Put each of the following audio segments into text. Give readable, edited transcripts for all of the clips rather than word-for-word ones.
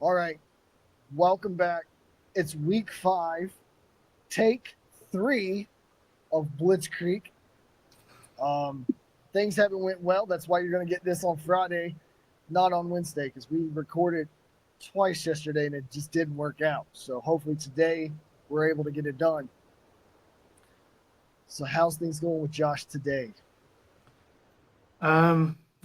All right, welcome back. It's week 5, take 3 of Blitz Creek. Um, things haven't went well. That's why you're going to get this on Friday, not on Wednesday, because we recorded twice yesterday and it just didn't work out. So hopefully today we're able to get it done. So how's things going with Josh today?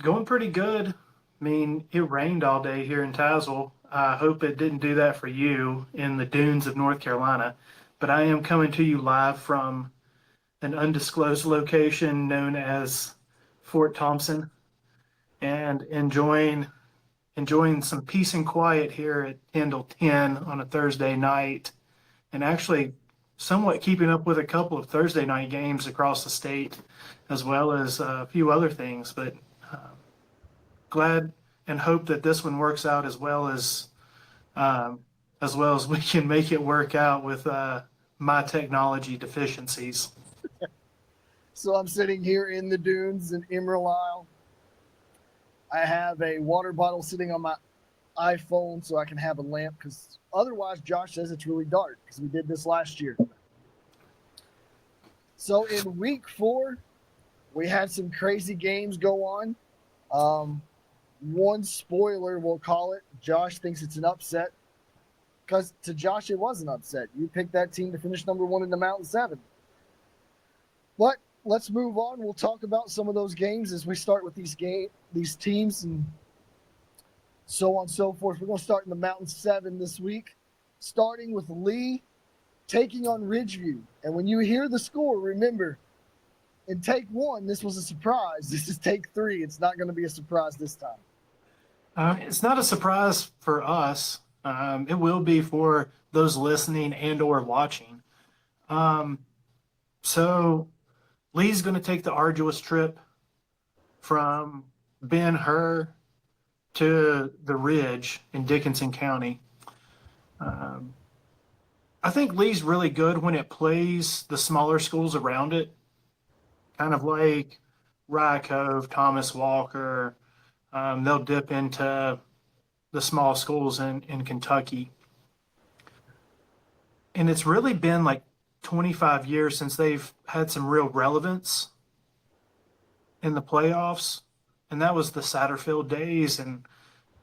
Going pretty good. I mean, it rained all day here in Tazewell. I hope it didn't do that for you in the dunes of North Carolina. But I am coming to you live from an undisclosed location known as Fort Thompson and enjoying some peace and quiet here at 10 till 10 on a Thursday night, and actually somewhat keeping up with a couple of Thursday night games across the state, as well as a few other things. But glad and hope that this one works out um, as well as we can make it work out with my technology deficiencies. So I'm sitting here in the dunes in Emerald Isle. I have a water bottle sitting on my iPhone so I can have a lamp because otherwise Josh says it's really dark because we did this last year. So in week 4, we had some crazy games go on. Um, One spoiler, we'll call it. Josh thinks it's an upset because to Josh it was an upset. You picked that team to finish number 1 in the Mountain 7. But let's move on. We'll talk about some of those games as we start with these teams and so on and so forth. We're going to start in the Mountain 7 this week, starting with Lee taking on Ridgeview. And when you hear the score, remember, in take 1, this was a surprise. This is take 3. It's not going to be a surprise this time. It's not a surprise for us. It will be for those listening and or watching. Um, so Lee's going to take the arduous trip from Ben Hur to the Ridge in Dickinson County. Um, I think Lee's really good when it plays the smaller schools around it, kind of like Rye Cove, Thomas Walker. They'll dip into the small schools in Kentucky. And it's really been like 25 years since they've had some real relevance in the playoffs. And that was the Satterfield days. And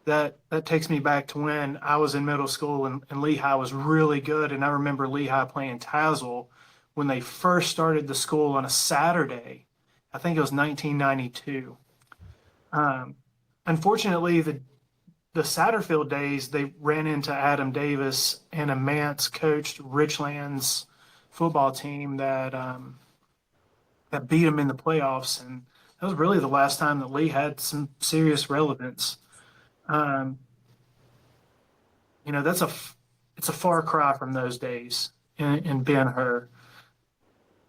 that takes me back to when I was in middle school and Lehigh was really good. And I remember Lehigh playing Tazewell when they first started the school on a Saturday. I think it was 1992. Um, Unfortunately, the Satterfield days, they ran into Adam Davis and a Mance coached Richlands football team that beat them in the playoffs, and that was really the last time that Lee had some serious relevance. Um, that's it's a far cry from those days in Ben Hur.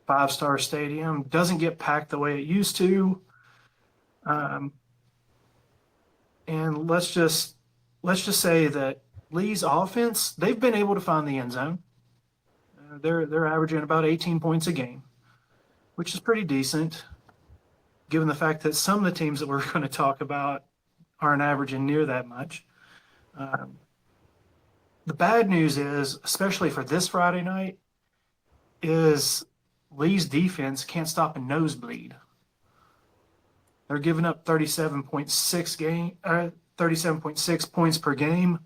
5-star stadium doesn't get packed the way it used to, um, and let's just say that Lee's offense, they've been able to find the end zone. They're averaging about 18 points a game, which is pretty decent, given the fact that some of the teams that we're going to talk about aren't averaging near that much. Um, the bad news is, especially for this Friday night, is Lee's defense can't stop a nosebleed. They're giving up 37.6 points per game,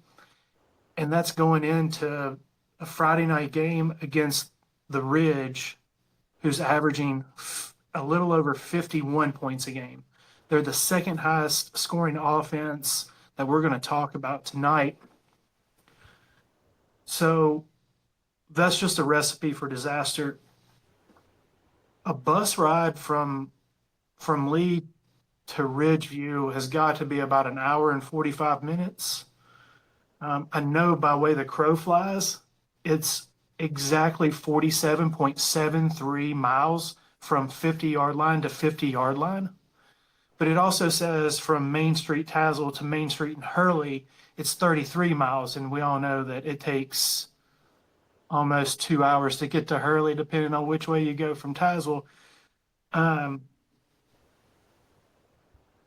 and that's going into a Friday night game against the Ridge, who's averaging a little over 51 points a game. They're the second highest scoring offense that we're going to talk about tonight. So that's just a recipe for disaster. A bus ride from Lee to Ridgeview has got to be about an hour and 45 minutes. I know by way the crow flies, it's exactly 47.73 miles from 50-yard line to 50-yard line. But it also says from Main Street Tazewell to Main Street in Hurley, it's 33 miles. And we all know that it takes almost 2 hours to get to Hurley, depending on which way you go from Tazewell. Um,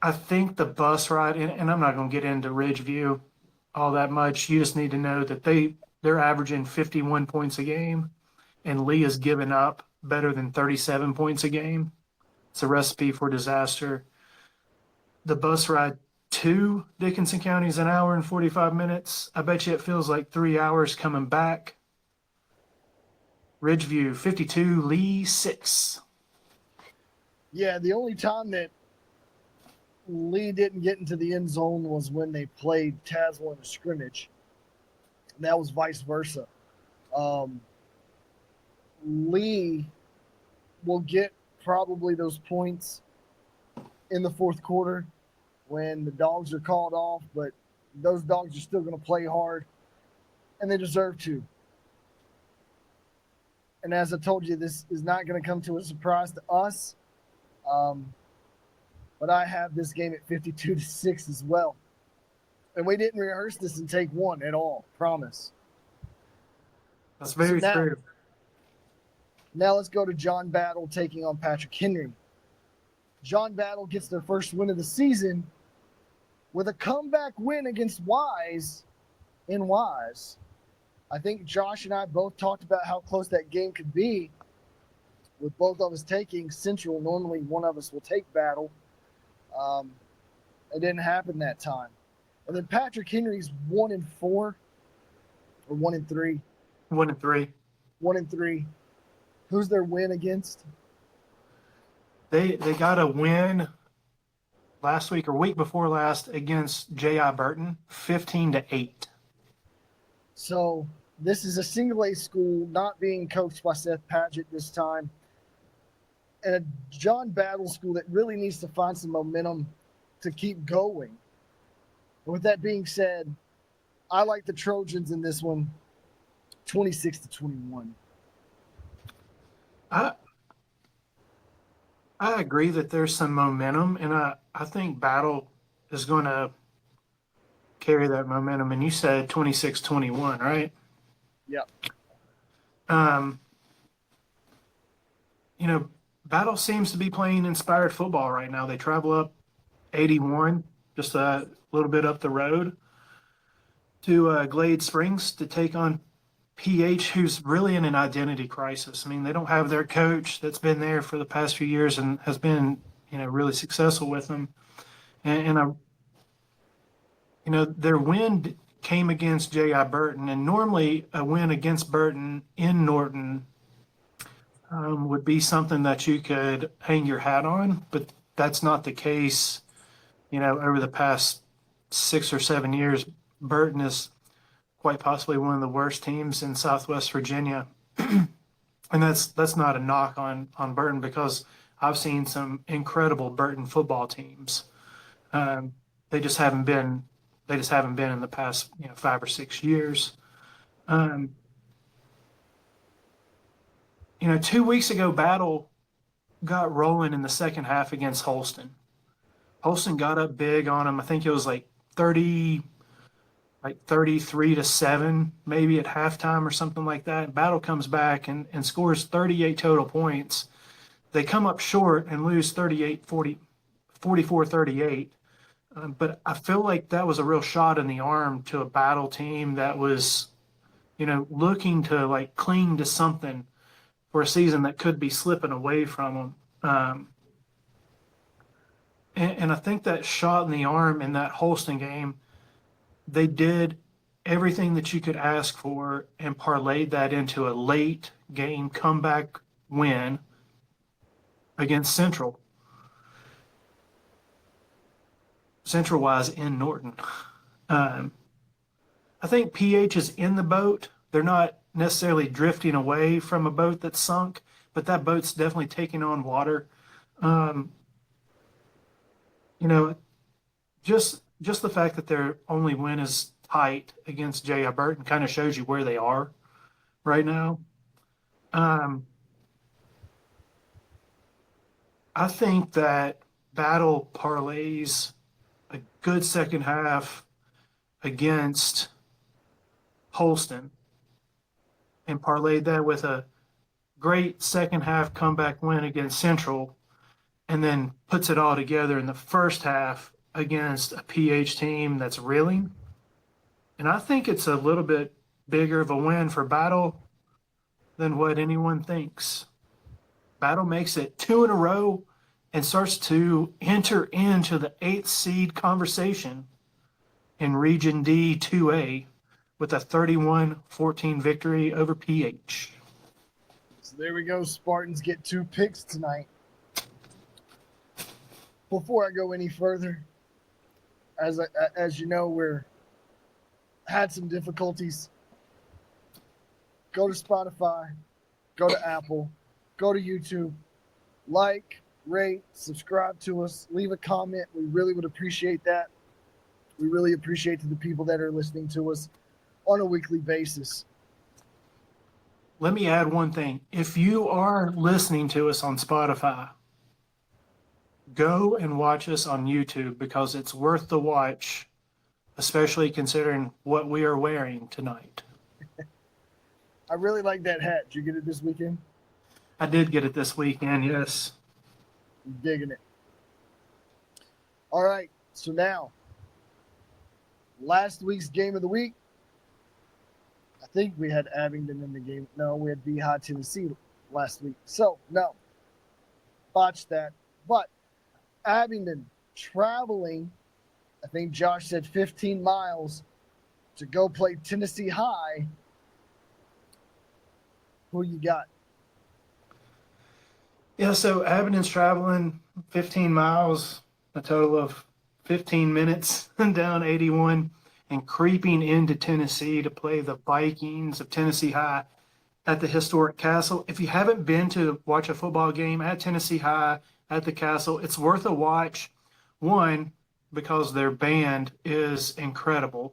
I think the bus ride, and I'm not going to get into Ridgeview. all that much. You just need to know that they're averaging 51 points a game, and Lee has given up better than 37 points a game. It's a recipe for disaster. The bus ride to Dickinson County is an hour and 45 minutes. I bet you it feels like 3 hours coming back. Ridgeview 52, Lee 6. Yeah, the only time that Lee didn't get into the end zone was when they played Tazewell in a scrimmage. And that was vice versa. Um, Lee will get probably those points in the fourth quarter when the dogs are called off, but those dogs are still going to play hard, and they deserve to. And as I told you, this is not going to come to a surprise to us. But I have this game at 52-6 as well. And we didn't rehearse this and take one at all, promise. That's very true. Now let's go to John Battle taking on Patrick Henry. John Battle gets their first win of the season with a comeback win against Wise in Wise. I think Josh and I both talked about how close that game could be, with both of us taking Central. Normally one of us will take Battle. It didn't happen that time. And then Patrick Henry's 1-4 or 1-3. 1-3. 1-3. Who's their win against? They got a win last week or week before last against J.I. Burton, 15-8. So this is a single A school not being coached by Seth Padgett this time, and a John Battle school that really needs to find some momentum to keep going. With that being said, I like the Trojans in this one, 26-21. I agree that there's some momentum, and I think Battle is going to carry that momentum. And you said 26-21, right? Yep. Battle seems to be playing inspired football right now. They travel up 81, just a little bit up the road, to Glade Springs to take on PH, who's really in an identity crisis. I mean, they don't have their coach that's been there for the past few years and has been, really successful with them. And their win came against J.I. Burton, and normally a win against Burton in Norton would be something that you could hang your hat on, but that's not the case. Over the past 6 or 7 years, Burton is quite possibly one of the worst teams in Southwest Virginia. And that's not a knock on Burton, because I've seen some incredible Burton football teams. They just haven't been in the past 5 or 6 years. 2 weeks ago, Battle got rolling in the second half against Holston. Holston got up big on them. I think it was like 33-7, maybe at halftime or something like that. Battle comes back and scores 38 total points. They come up short and lose 44-38. But I feel like that was a real shot in the arm to a Battle team that was, looking to cling to something for a season that could be slipping away from them. And I think that shot in the arm in that Holston game, they did everything that you could ask for and parlayed that into a late game comeback win against Central. Central-wise in Norton. I think PH is in the boat. They're not necessarily drifting away from a boat that's sunk, but that boat's definitely taking on water. Just the fact that their only win is tight against J.I. Burton kind of shows you where they are right now. I think that Battle parlays a good second half against Holston and parlayed that with a great second half comeback win against Central, and then puts it all together in the first half against a PH team that's reeling. And I think it's a little bit bigger of a win for Battle than what anyone thinks. Battle makes it two in a row and starts to enter into the eighth seed conversation in Region D 2A with a 31-14 victory over PH. So there we go. Spartans get 2 picks tonight. Before I go any further, as you know, we're had some difficulties. Go to Spotify, go to Apple, go to YouTube, like, rate, subscribe to us, leave a comment. We really would appreciate that. We really appreciate the people that are listening to us on a weekly basis. Let me add one thing. If you are listening to us on Spotify, go and watch us on YouTube because it's worth the watch, especially considering what we are wearing tonight. I really like that hat. Did you get it this weekend? I did get it this weekend, yes. I'm digging it. All right, so now, last week's game of the week. I think we had Abingdon in the game. No, we had High Tennessee last week. So, no. Botched that. But Abingdon traveling, I think Josh said 15 miles to go play Tennessee High. Who you got? Yeah, so Abingdon's traveling 15 miles, a total of 15 minutes down 81, and creeping into Tennessee to play the Vikings of Tennessee High at the historic Castle. If you haven't been to watch a football game at Tennessee High at the Castle, it's worth a watch. One, because their band is incredible.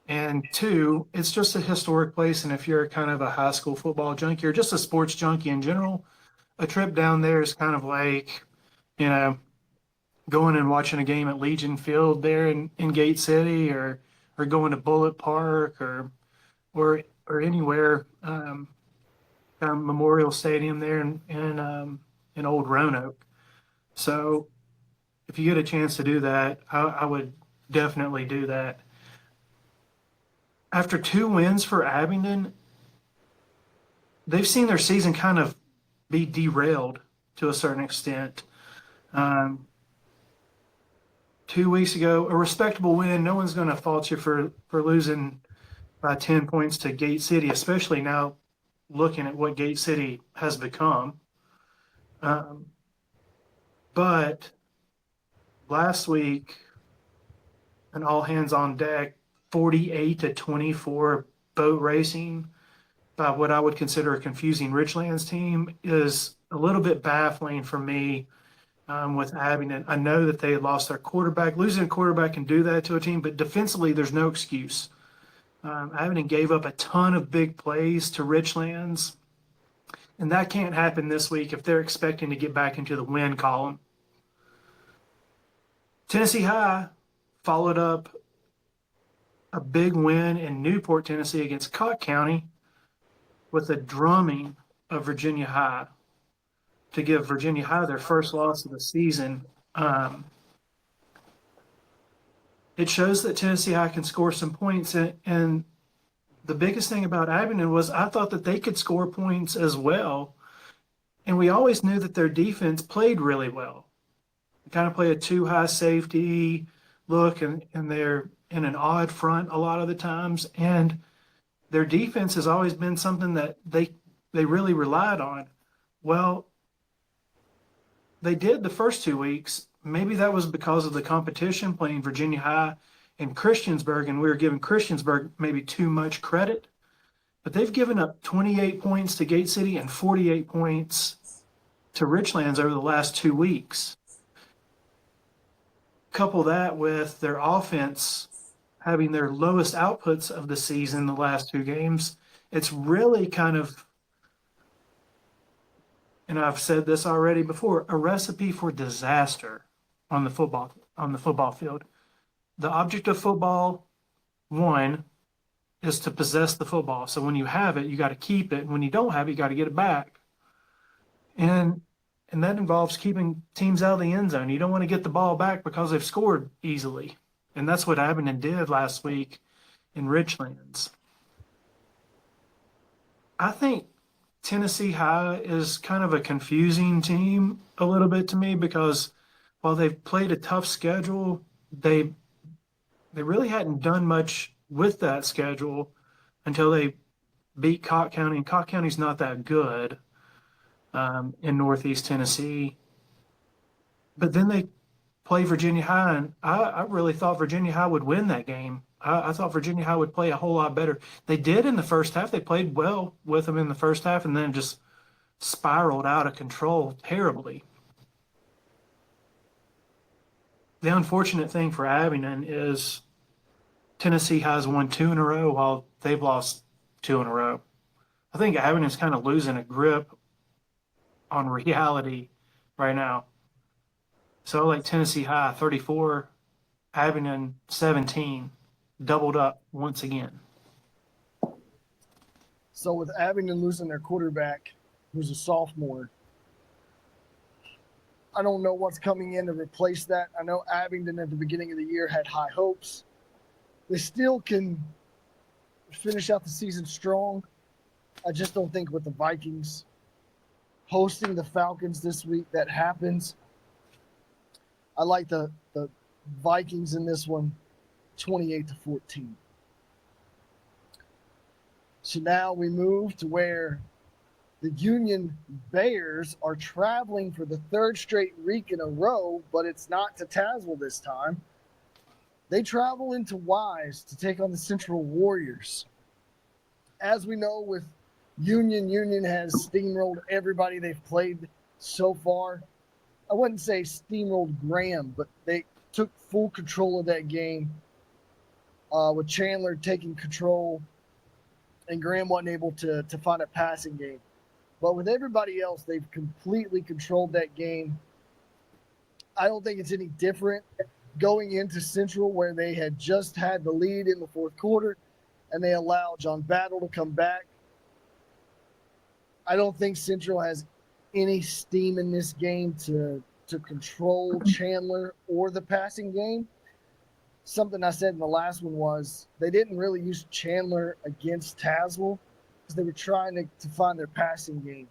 And two, it's just a historic place. And if you're kind of a high school football junkie or just a sports junkie in general, a trip down there is kind of like, going and watching a game at Legion Field there in Gate City, or going to Bullitt Park, or anywhere, Memorial Stadium there in Old Roanoke. So if you get a chance to do that, I would definitely do that. After 2 wins for Abingdon, they've seen their season kind of be derailed to a certain extent. 2 weeks ago, a respectable win. No one's going to fault you for losing by 10 points to Gate City, especially now looking at what Gate City has become. But last week, an all hands on deck, 48-24 boat racing by what I would consider a confusing Richlands team is a little bit baffling for me. With Abingdon, I know that they lost their quarterback. Losing a quarterback can do that to a team, but defensively, there's no excuse. Abingdon gave up a ton of big plays to Richlands, and that can't happen this week if they're expecting to get back into the win column. Tennessee High followed up a big win in Newport, Tennessee against Cott County with a drumming of Virginia High to give Virginia High their first loss of the season. It shows that Tennessee High can score some points. And the biggest thing about Abingdon was I thought that they could score points as well. And we always knew that their defense played really well. They kind of play a 2-high safety look, and they're in an odd front a lot of the times. And their defense has always been something that they really relied on. Well, they did the first 2 weeks. Maybe that was because of the competition playing Virginia High and Christiansburg, and we were giving Christiansburg maybe too much credit. But they've given up 28 points to Gate City and 48 points to Richlands over the last 2 weeks. Couple that with their offense having their lowest outputs of the season the last 2 games. It's really kind of, and I've said this already before, a recipe for disaster on the football field. The object of football, one, is to possess the football. So when you have it, you got to keep it. And when you don't have it, you got to get it back. And that involves keeping teams out of the end zone. You don't want to get the ball back because they've scored easily. And that's what Abingdon did last week. in Richlands. I think Tennessee High is kind of a confusing team a little bit to me because while they've played a tough schedule, they really hadn't done much with that schedule until they beat Cott County, and Cott County's not that good in Northeast Tennessee. But then they play Virginia High, and I really thought Virginia High would win that game. I thought Virginia High would play a whole lot better. They did in the first half. They played well with them in the first half, and then just spiraled out of control terribly. The unfortunate thing for Abingdon is Tennessee has won 2 in a row while they've lost 2 in a row. I think Abingdon's kind of losing a grip on reality right now. So like Tennessee High 34, Abingdon 17, doubled up once again. So with Abingdon losing their quarterback, who's a sophomore, I don't know what's coming in to replace that. I know Abingdon at the beginning of the year had high hopes. They still can finish out the season strong. I just don't think with the Vikings hosting the Falcons this week that happens. I like the Vikings in this one, 28-14. So now we move to where the Union Bears are traveling for the third straight week in a row, but it's not to Tazewell this time. They travel into Wise to take on the Central Warriors. As we know with Union has steamrolled everybody they've played so far. I wouldn't say steamrolled Graham, but they took full control of that game with Chandler taking control, and Graham wasn't able to find a passing game. But with everybody else, they've completely controlled that game. I don't think it's any different going into Central, where they had just had the lead in the fourth quarter, and they allowed John Battle to come back. I don't think Central has any steam in this game to control Chandler or the passing game. Something I said in the last one was they didn't really use Chandler against Tazewell because they were trying to find their passing game.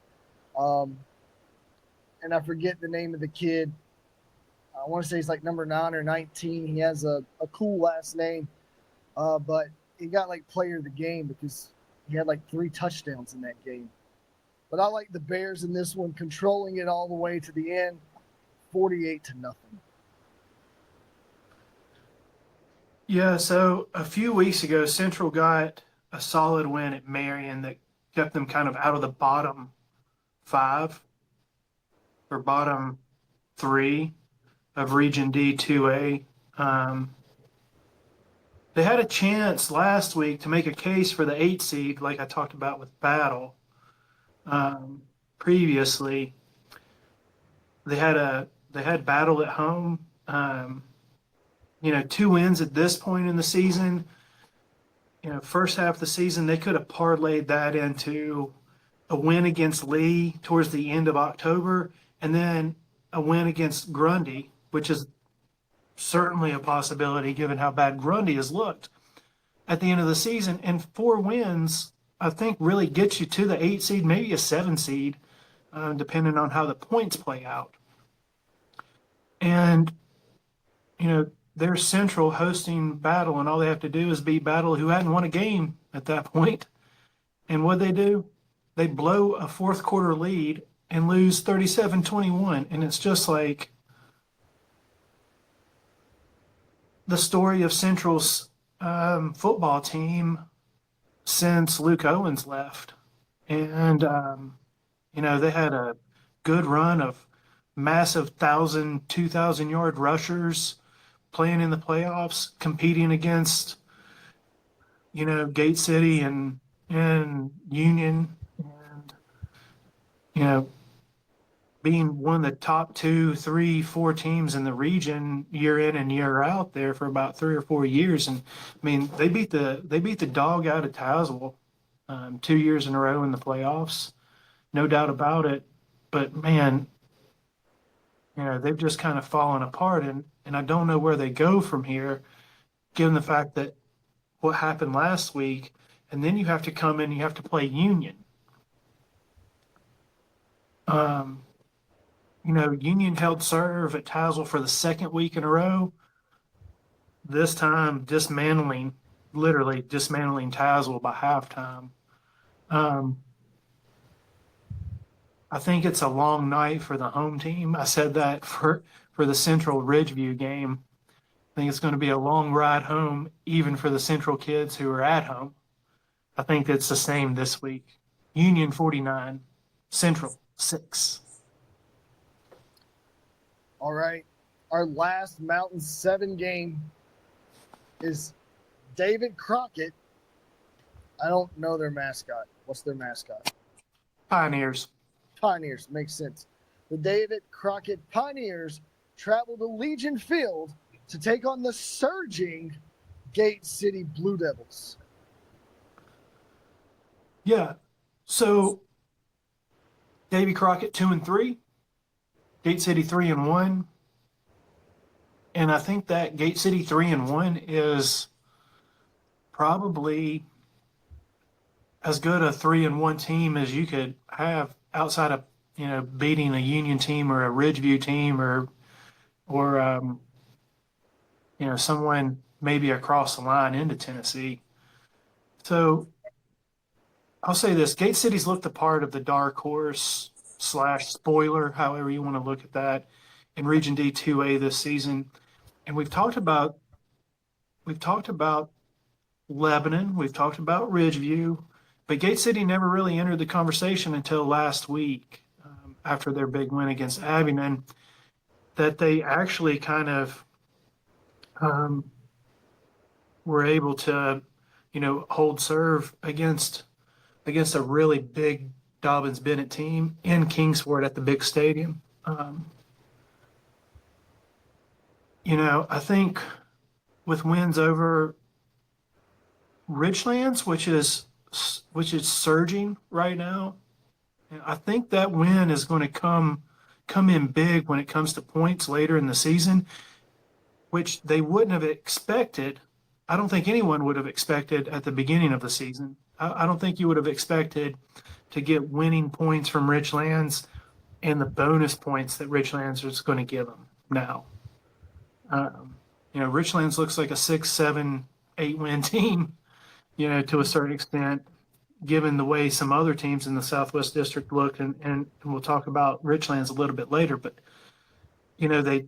And I forget the name of the kid. I want to say he's like number 9 or 19. He has a cool last name, but he got like player of the game because he had like 3 touchdowns in that game. But I like the Bears in this one, controlling it all the way to the end, 48-0. Yeah, so a few weeks ago, Central got a solid win at Marion that kept them kind of out of the bottom 5 or bottom 3 of Region D 2A. They had a chance last week to make a case for the 8 seed, like I talked about with Battle previously. They had Battle at home. 2 wins at this point in the season. First half of the season, they could have parlayed that into a win against Lee towards the end of October, and then a win against Grundy, which is certainly a possibility given how bad Grundy has looked at the end of the season. And 4 wins, I think, really gets you to the 8 seed, maybe a 7 seed, depending on how the points play out. And, they're Central hosting Battle, and all they have to do is beat Battle, who hadn't won a game at that point. And what they do? They blow a fourth quarter lead and lose 37-21. And it's just like the story of Central's football team since Luke Owens left. And, they had a good run of massive 1,000, 2,000-yard rushers playing in the playoffs, competing against, Gate City and Union, and, being one of the top 2, 3, 4 teams in the region year in and year out there for about 3 or 4 years. And I mean, they beat the dog out of Tazewell 2 years in a row in the playoffs, no doubt about it. But man, they've just kind of fallen apart, and I don't know where they go from here, given the fact that what happened last week, and then you have to come in, you have to play Union. Union held serve at Tazewell for the second week in a row. This time, literally dismantling Tazewell by halftime. I think it's a long night for the home team. I said that for the Central Ridgeview game. I think it's going to be a long ride home, even for the Central kids who are at home. I think it's the same this week. Union 49, Central 6. All right. Our last Mountain 7 game is David Crockett. I don't know their mascot. What's their mascot? Pioneers. Pioneers. Makes sense. The David Crockett Pioneers travel to Legion Field to take on the surging Gate City Blue Devils. Yeah. So Davy Crockett 2-3, Gate City 3-1. And I think that Gate City 3-1 is probably as good a 3-1 team as you could have outside of beating a Union team or a Ridgeview team or someone maybe across the line into Tennessee. So I'll say this: Gate City's looked the part of the dark horse / spoiler, however you want to look at that, in Region D 2A this season. And we've talked about Lebanon, we've talked about Ridgeview, but Gate City never really entered the conversation until last week, after their big win against Abingdon, that they actually kind of were able to, hold serve against a really big Dobbins Bennett team in Kingsport at the big stadium. I think with wins over Richlands, which is surging right now, I think that win is going to come in big when it comes to points later in the season, which they wouldn't have expected. I don't think anyone would have expected at the beginning of the season. I don't think you would have expected to get winning points from Richlands and the bonus points that Richlands is going to give them now. Richlands looks like a 6, 7, 8 win team, to a certain extent, given the way some other teams in the Southwest District look, and we'll talk about Richlands a little bit later, but they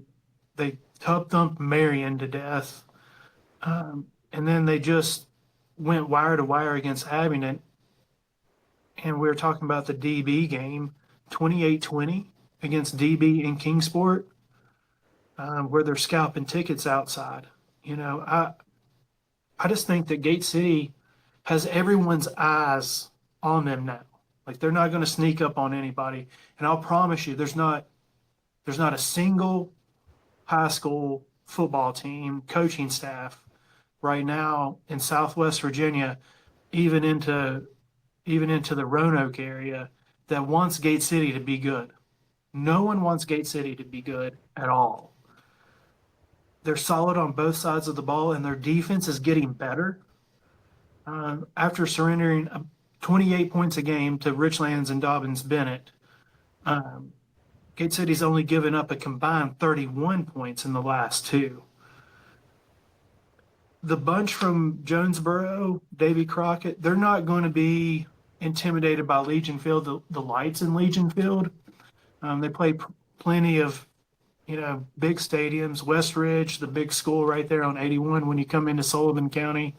tub thumped Marion to death, and then they just went wire to wire against Abingdon, and we were talking about the DB game, 28-20 against DB in Kingsport, where they're scalping tickets outside. I just think that Gate City has everyone's eyes on them now. Like, they're not going to sneak up on anybody. And I'll promise you, there's not a single high school football team, coaching staff right now in Southwest Virginia, even into the Roanoke area, that wants Gate City to be good. No one wants Gate City to be good at all. They're solid on both sides of the ball, and their defense is getting better. After surrendering 28 points a game to Richlands and Dobbins Bennett, Gate City's only given up a combined 31 points in the last two. The bunch from Jonesboro, Davy Crockett, they're not going to be intimidated by Legion Field, the lights in Legion Field. They play plenty of big stadiums. West Ridge, the big school right there on 81 when you come into Sullivan County,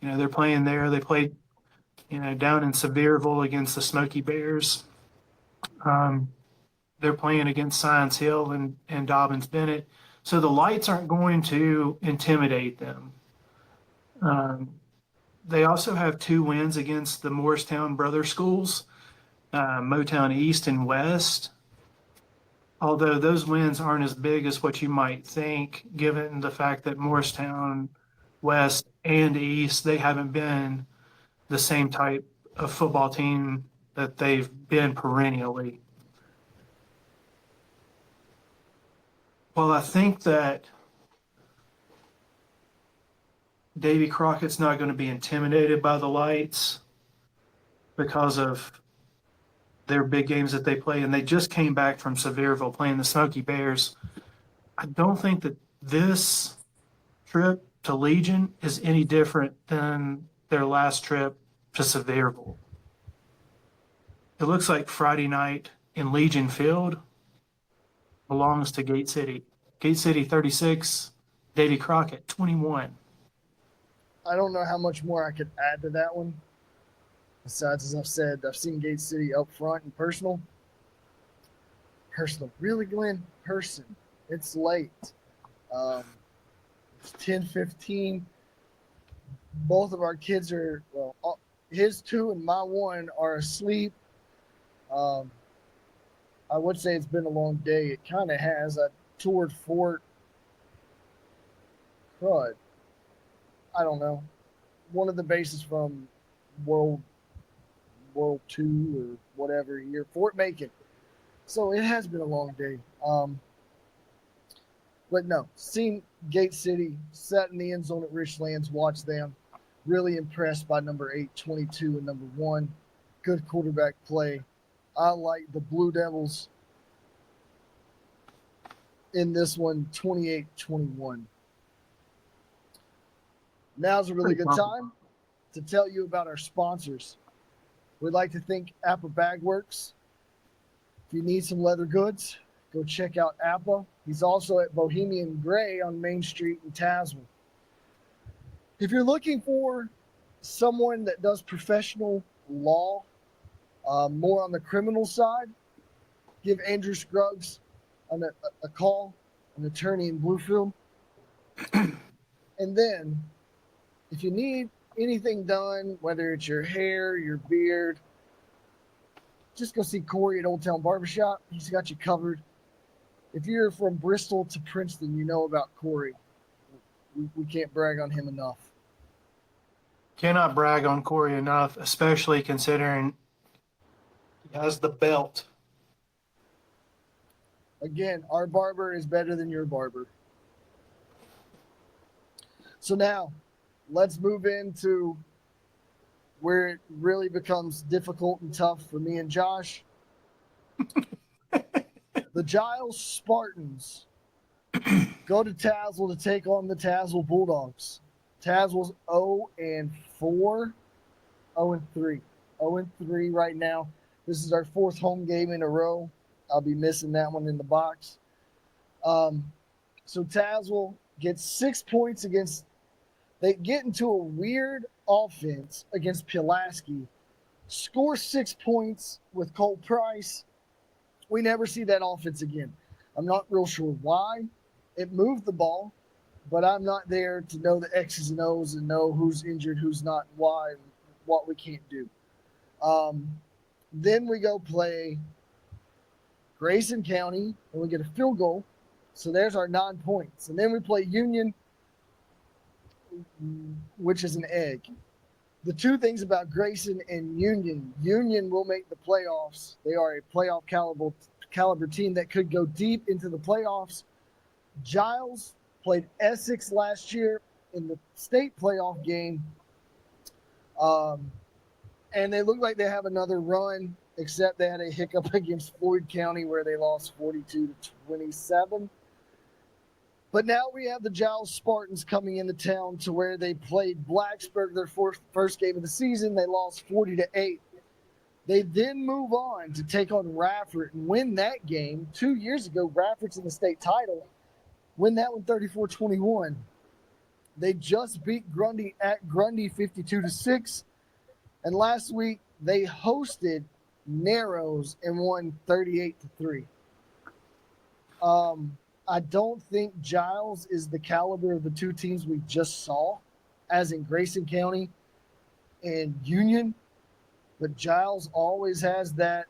they're playing there. They played down in Sevierville against the Smoky Bears. They're playing against Science Hill and Dobbins Bennett. So the lights aren't going to intimidate them. They also have 2 wins against the Morristown brother schools, Motown East and West. Although those wins aren't as big as what you might think, given the fact that Morristown, West, and East, they haven't been the same type of football team that they've been perennially. Well, I think that Davy Crockett's not going to be intimidated by the lights because of their big games that they play, and they just came back from Sevierville playing the Smoky Bears. I don't think that this trip to Legion is any different than their last trip to Sevierville. It looks like Friday night in Legion Field belongs to Gate City. Gate City 36, Davy Crockett 21. I don't know how much more I could add to that one. Besides, as I've said, I've seen Gate City up front and personal. Personal. Really, Glenn? Person. It's late. It's 10:15. Both of our kids are, well, his two and my one are asleep. I would say it's been a long day. It kind of has. I toured Fort Crud. I don't know. One of the bases from World II or whatever year, Fort Macon. So it has been a long day. But no, seen Gate City, sat in the end zone at Richlands, watched them. Really impressed by number 8, 22, and number 1. Good quarterback play. I like the Blue Devils in this one, 28-21. Now's a really good time to tell you about our sponsors. We'd like to thank Appa Bag Works. If you need some leather goods, go check out Appa. He's also at Bohemian Gray on Main Street in Tazewell. If you're looking for someone that does professional law, more on the criminal side, give Andrew Scruggs a call, an attorney in Bluefield. And then, if you need anything done, whether it's your hair, your beard, just go see Corey at Old Town Barbershop. He's got you covered. If you're from Bristol to Princeton, you know about Corey. We can't brag on him enough. Cannot brag on Corey enough, especially considering he has the belt. Again, our barber is better than your barber. So now, let's move into where it really becomes difficult and tough for me and Josh. The Giles Spartans go to Tazewell to take on the Tazewell Bulldogs. Tazewell's 0-4, 0-3. 0-3 right now. This is our 4th home game in a row. I'll be missing that one in the box. So Tazewell gets 6 points against. They get into a weird offense against Pulaski. Score 6 points with Cole Price. We never see that offense again. I'm not real sure why. It moved the ball, but I'm not there to know the X's and O's and know who's injured, who's not, why, and what we can't do. Then we go play Grayson County, and we get a field goal. So there's our 9 points. And then we play Union, which is an egg. The two things about Grayson and Union will make the playoffs. They are a playoff caliber team that could go deep into the playoffs. Giles played Essex last year in the state playoff game. And they look like they have another run, except they had a hiccup against Floyd County where they lost 42-27. But now we have the Giles Spartans coming into town to where they played Blacksburg their first game of the season. They lost 40-8. They then move on to take on Rafford and win that game. 2 years ago, Rafford's in the state title. Win that one 34-21. They just beat Grundy at Grundy 52-6. And last week, they hosted Narrows and won 38-3. I don't think Giles is the caliber of the two teams we just saw, as in Grayson County and Union. But Giles always has that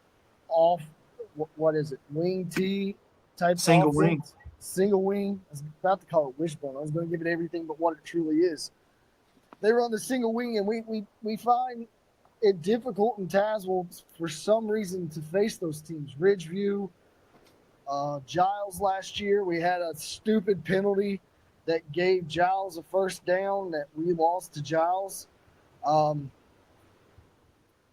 wing T type Single offense. wing. Single wing. I was about to call it wishbone. I was going to give it everything but what it truly is. They run the single wing, and we find it difficult in Tazewell for some reason to face those teams. Ridgeview, Giles last year, we had a stupid penalty that gave Giles a first down that we lost to Giles. Um,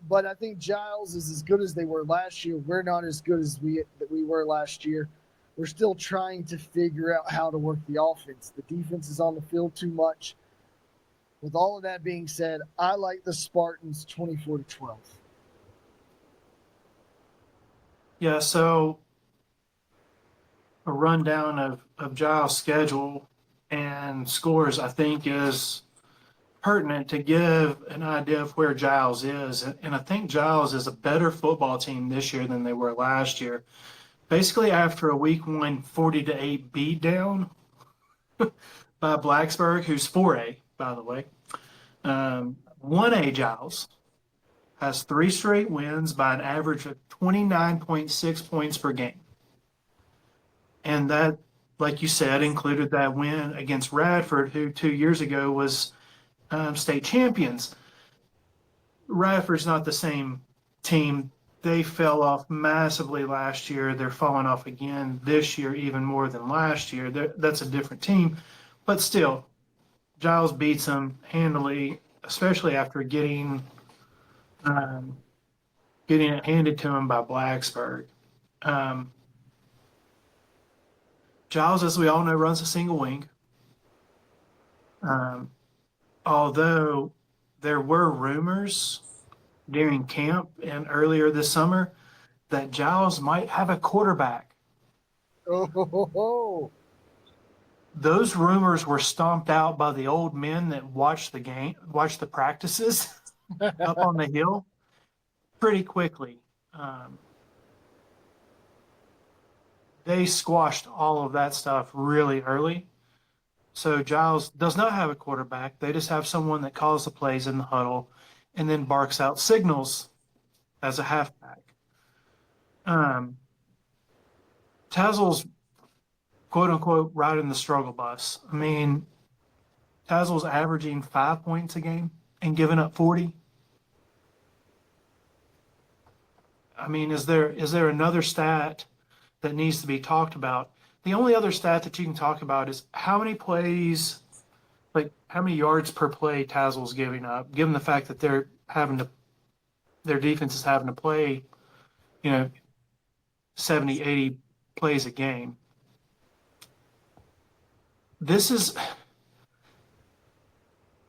but I think Giles is as good as they were last year. We're not as good as we were last year. We're still trying to figure out how to work the offense. The defense is on the field too much. With all of that being said, I like the Spartans 24-12. Yeah, so a rundown of Giles' schedule and scores, I think, is pertinent to give an idea of where Giles is. And I think Giles is a better football team this year than they were last year. Basically, after a week one 40-8 beatdown by Blacksburg, who's 4A, by the way, 1A Giles has 3 straight wins by an average of 29.6 points per game. And that, like you said, included that win against Radford, who 2 years ago was state champions. Radford's not the same team. They fell off massively last year. They're falling off again this year, even more than last year. That's a different team. But still, Giles beats them handily, especially after um, getting it handed to him by Blacksburg. Um, Giles, as we all know, runs a single wing. Um, although there were rumors during camp and earlier this summer that Giles might have a quarterback. Oh, ho, ho, ho. Those rumors were stomped out by the old men that watched the practices up on the hill pretty quickly. Um, they squashed all of that stuff really early. So Giles does not have a quarterback. They just have someone that calls the plays in the huddle and then barks out signals as a halfback. Tazzle's quote unquote riding the struggle bus. I mean, Tazzle's averaging 5 points a game and giving up 40. I mean, is there another stat that needs to be talked about? The only other stat that you can talk about is how many plays, like how many yards per play Tazzle's giving up, given the fact that their defense is having to play, 70, 80 plays a game.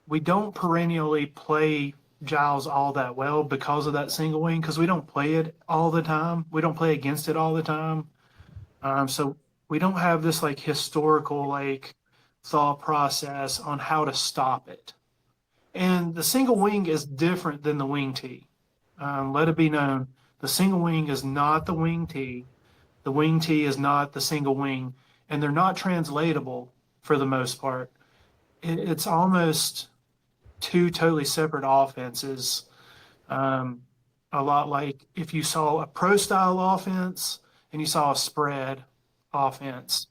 We don't perennially play Giles all that well because of that single wing, because we don't play it all the time. We don't play against it all the time. So we don't have this like historical thought process on how to stop it. And the single wing is different than the wing T. Let it be known, the single wing is not the wing T. The wing T is not the single wing, and they're not translatable for the most part. It's almost two totally separate offenses. A lot like if you saw a pro style offense and you saw a spread offense.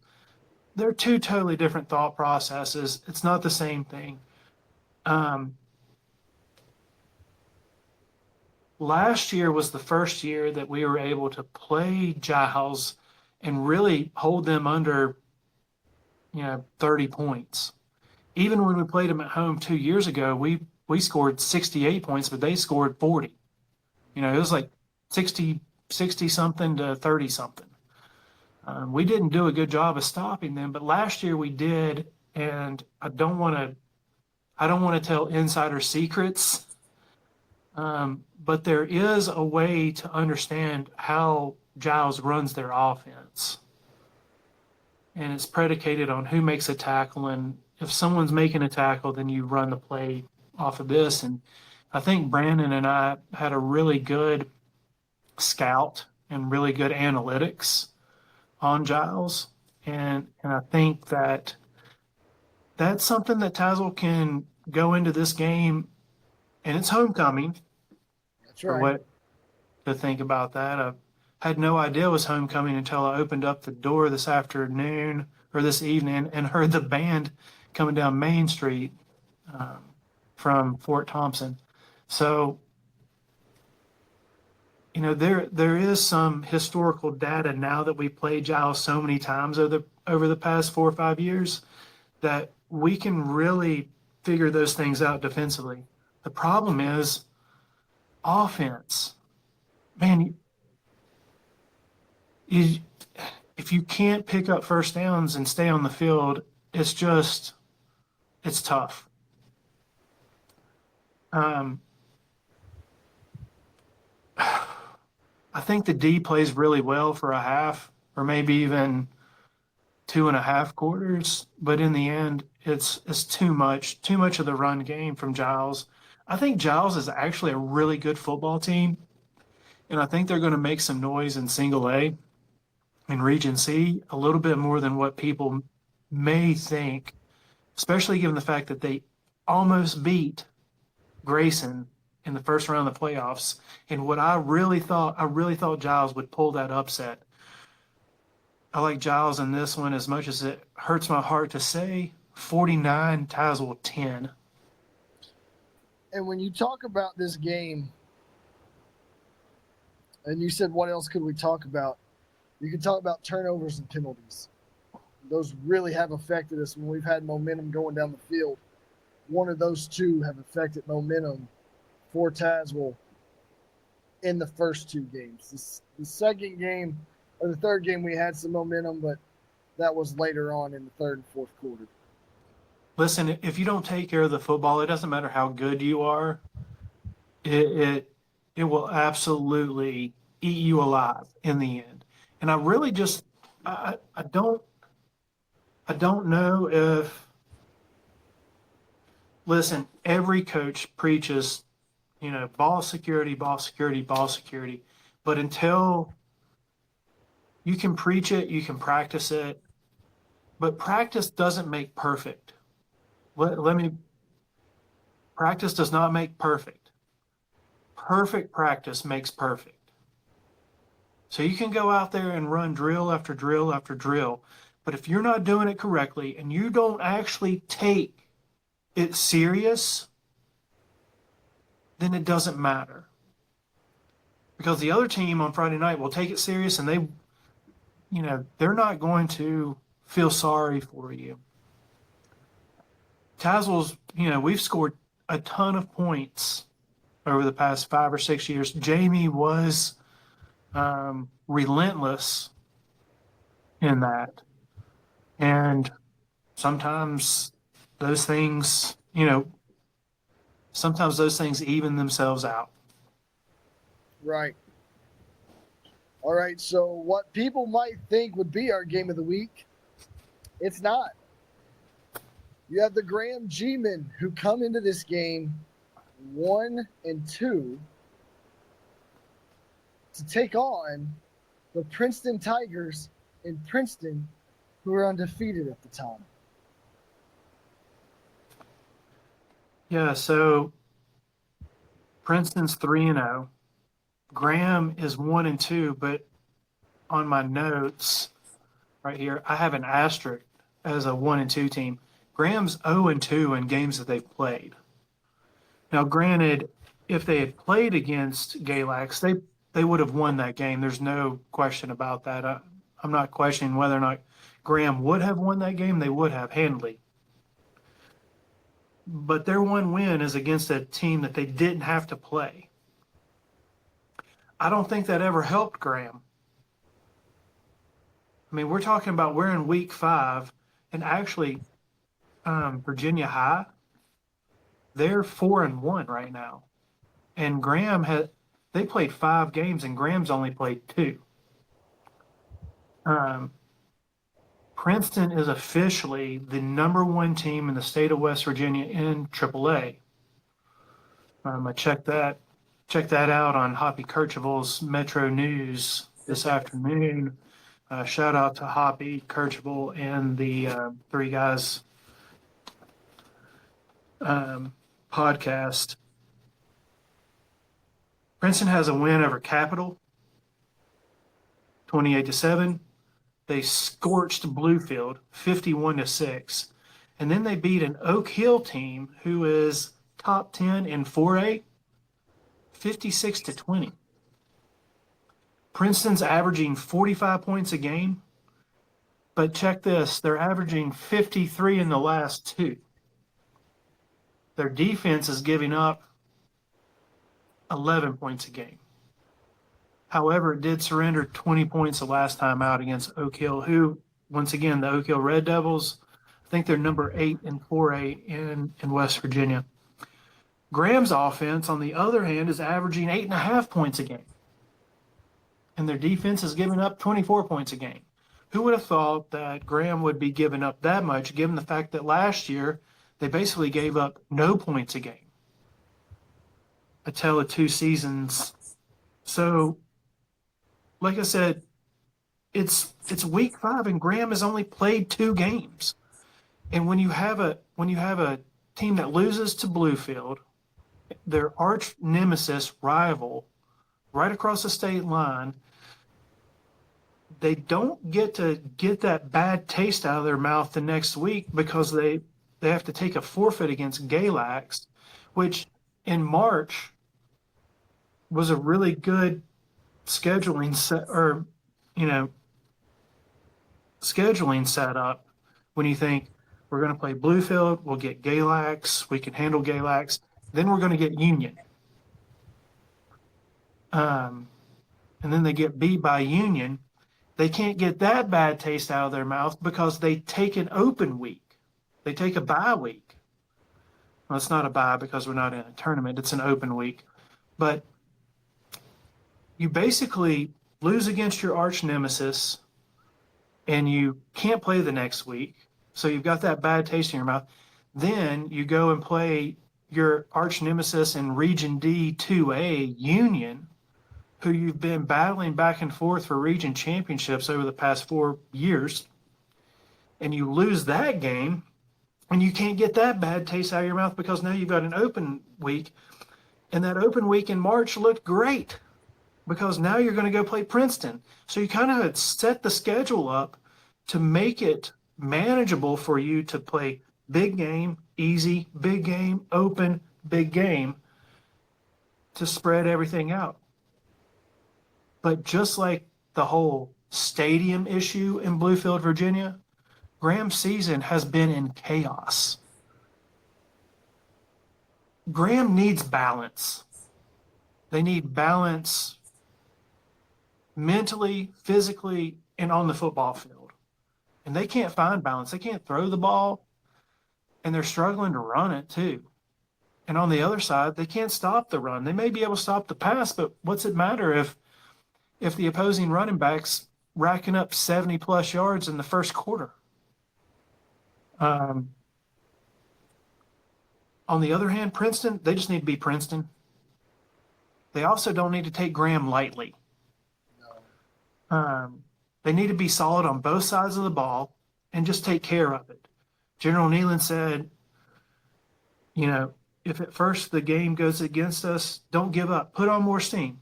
They're two totally different thought processes. It's not the same thing. Last year was the first year that we were able to play Giles and really hold them under, 30 points. Even when we played them at home 2 years ago, we scored 68 points, but they scored 40. It was like 60 something to 30 something. We didn't do a good job of stopping them, but last year we did, and I don't want to tell insider secrets, but there is a way to understand how Giles runs their offense. And it's predicated on who makes a tackle, and if someone's making a tackle, then you run the play off of this. And I think Brandon and I had a really good scout and really good analytics on Giles. And I think that's something that Tazzle can go into this game, and it's homecoming. That's For right. what to think about that. I had no idea it was homecoming until I opened up the door this afternoon or this evening and heard the band coming down Main Street from Fort Thompson. So, there is some historical data now that we played Giles so many times over the past 4 or 5 years that we can really figure those things out defensively. The problem is offense. Man, you, if you can't pick up first downs and stay on the field, it's tough. Um, I think the D plays really well for a half or maybe even 2.5 quarters, but in the end, it's too much of the run game from Giles. I think Giles is actually a really good football team, and I think they're going to make some noise in Single A and Region C a little bit more than what people may think, especially given the fact that they almost beat Grayson in the first round of the playoffs. And what I really thought Giles would pull that upset. I like Giles in this one as much as it hurts my heart to say. 49, Tazewell 10. And when you talk about this game, and you said, what else could we talk about? You can talk about turnovers and penalties. Those really have affected us when we've had momentum going down the field. One of those two have affected momentum for Tazewell in the first two games. The second game, or the third game, we had some momentum, but that was later on in the third and fourth quarter. Listen, if you don't take care of the football, it doesn't matter how good you are. It will absolutely eat you alive in the end. And I really just I don't know if listen, every coach preaches, ball security, ball security, ball security. But until you can preach it, you can practice it. But practice doesn't make perfect. Practice does not make perfect. Perfect practice makes perfect. So you can go out there and run drill after drill after drill. But if you're not doing it correctly and you don't actually take it serious, then it doesn't matter. Because the other team on Friday night will take it serious and they're not going to feel sorry for you. Tazewell's, we've scored a ton of points over the past 5 or 6 years. Jamie was relentless in that. And sometimes those things, sometimes those things even themselves out. Right. All right, so what people might think would be our game of the week, it's not. You have the Graham G-men who come into this game 1-2 to take on the Princeton Tigers in Princeton, who are undefeated at the time. Yeah, so Princeton's 3-0. Graham is 1-2, but on my notes right here, I have an asterisk as a 1-2 team. Graham's 0-2 in games that they've played. Now, granted, if they had played against Galax, they would have won that game. There's no question about that. I'm not questioning whether or not Graham would have won that game. They would have handily. But their one win is against a team that they didn't have to play. I don't think that ever helped Graham. I mean, we're talking about we're in week 5, and actually Virginia High, they're 4-1 right now. And they played 5 games, and Graham's only played 2. Princeton is officially the number 1 team in the state of West Virginia in AAA. I checked that out on Hoppy Kercheval's Metro News this afternoon. Shout out to Hoppy, Kercheval, and the Three Guys podcast. Princeton has a win over Capital, 28-7. They scorched Bluefield, 51-6, and then they beat an Oak Hill team who is top 10 in 4A, 56-20. Princeton's averaging 45 points a game. But check this, they're averaging 53 in the last two. Their defense is giving up 11 points a game. However, it did surrender 20 points the last time out against Oak Hill, who, once again, the Oak Hill Red Devils, I think they're number 8 in 4A in West Virginia. Graham's offense, on the other hand, is averaging 8.5 points a game. And their defense is giving up 24 points a game. Who would have thought that Graham would be giving up that much, given the fact that last year they basically gave up no points a game? A tale of two seasons. So, like I said, it's week 5 and Graham has only played 2 games. And when you have a team that loses to Bluefield, their arch nemesis rival, right across the state line, they don't get to get that bad taste out of their mouth the next week because they have to take a forfeit against Galax, which in March was a really good scheduling scheduling setup. When you think we're going to play Bluefield, we'll get Galax, we can handle Galax, then we're going to get Union. And then they get beat by Union. They can't get that bad taste out of their mouth because they take an open week. They take a bye week. Well, it's not a bye because we're not in a tournament. It's an open week. But you basically lose against your arch nemesis and you can't play the next week. So you've got that bad taste in your mouth. Then you go and play your arch nemesis in Region D 2A, Union, who you've been battling back and forth for region championships over the past 4 years, and you lose that game, and you can't get that bad taste out of your mouth because now you've got an open week, and that open week in March looked great because now you're going to go play Princeton. So you kind of had set the schedule up to make it manageable for you to play big game, easy, big game, open, big game, to spread everything out. But just like the whole stadium issue in Bluefield, Virginia, Graham's season has been in chaos. Graham needs balance. They need balance mentally, physically, and on the football field. And they can't find balance. They can't throw the ball, and they're struggling to run it too. And on the other side, they can't stop the run. They may be able to stop the pass, but what's it matter if the opposing running back's racking up 70-plus yards in the first quarter? On the other hand, Princeton, they just need to be Princeton. They also don't need to take Graham lightly. They need to be solid on both sides of the ball and just take care of it. General Nealon said, if at first the game goes against us, don't give up. Put on more steam.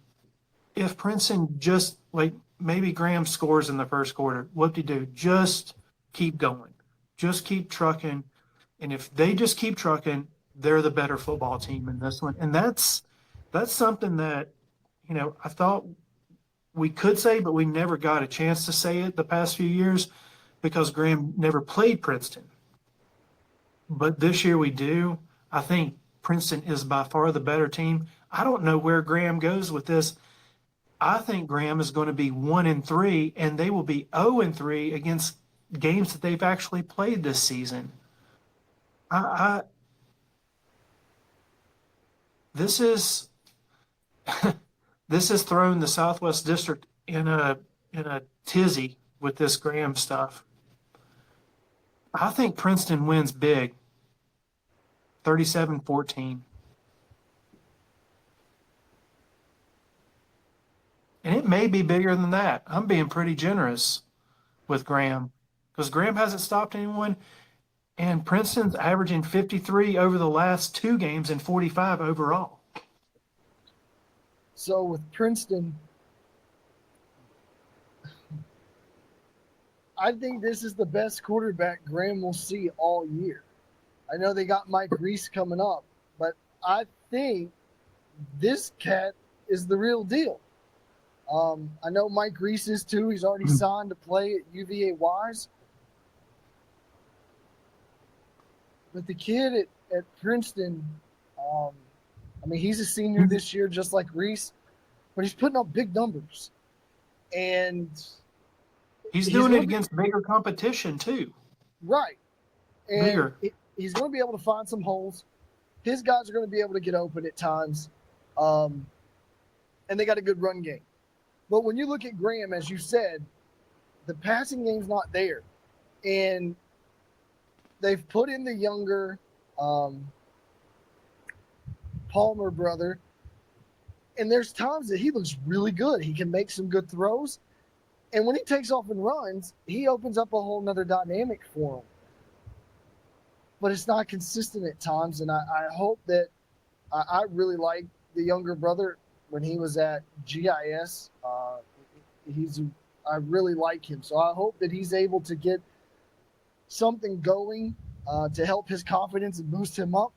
If Princeton just, maybe Graham scores in the first quarter, what do you do? Just keep going. Just keep trucking. And if they just keep trucking, they're the better football team in this one. And that's something that, I thought we could say, but we never got a chance to say it the past few years because Graham never played Princeton. But this year we do. I think Princeton is by far the better team. I don't know where Graham goes with this. I think Graham is going to be 1-3, and they will be 0-3 against games that they've actually played this season. This is this has thrown the Southwest District in a tizzy with this Graham stuff. I think Princeton wins big, 37-14. And it may be bigger than that. I'm being pretty generous with Graham because Graham hasn't stopped anyone, and Princeton's averaging 53 over the last 2 games and 45 overall. So with Princeton, I think this is the best quarterback Graham will see all year. I know they got Mike Reese coming up, but I think this cat is the real deal. I know Mike Reese is too. He's already signed to play at UVA Wise. But the kid at Princeton, um, I mean, he's a senior this year, just like Reese, but he's putting up big numbers. And He's he's doing it going to be against bigger competition too. right. And Bigger. he's going to be able to find some holes. His guys are going to be able to get open at times. Um, and they got a good run game. But when you look at Graham, as you said, the passing game's not there. And they've put in the younger Palmer brother. And there's times that he looks really good. He can make some good throws. And when he takes off and runs, he opens up a whole nother dynamic for him. But it's not consistent at times. And I hope that I really like the younger brother when he was at GIS. I really like him. So I hope that he's able to get something going to help his confidence and boost him up.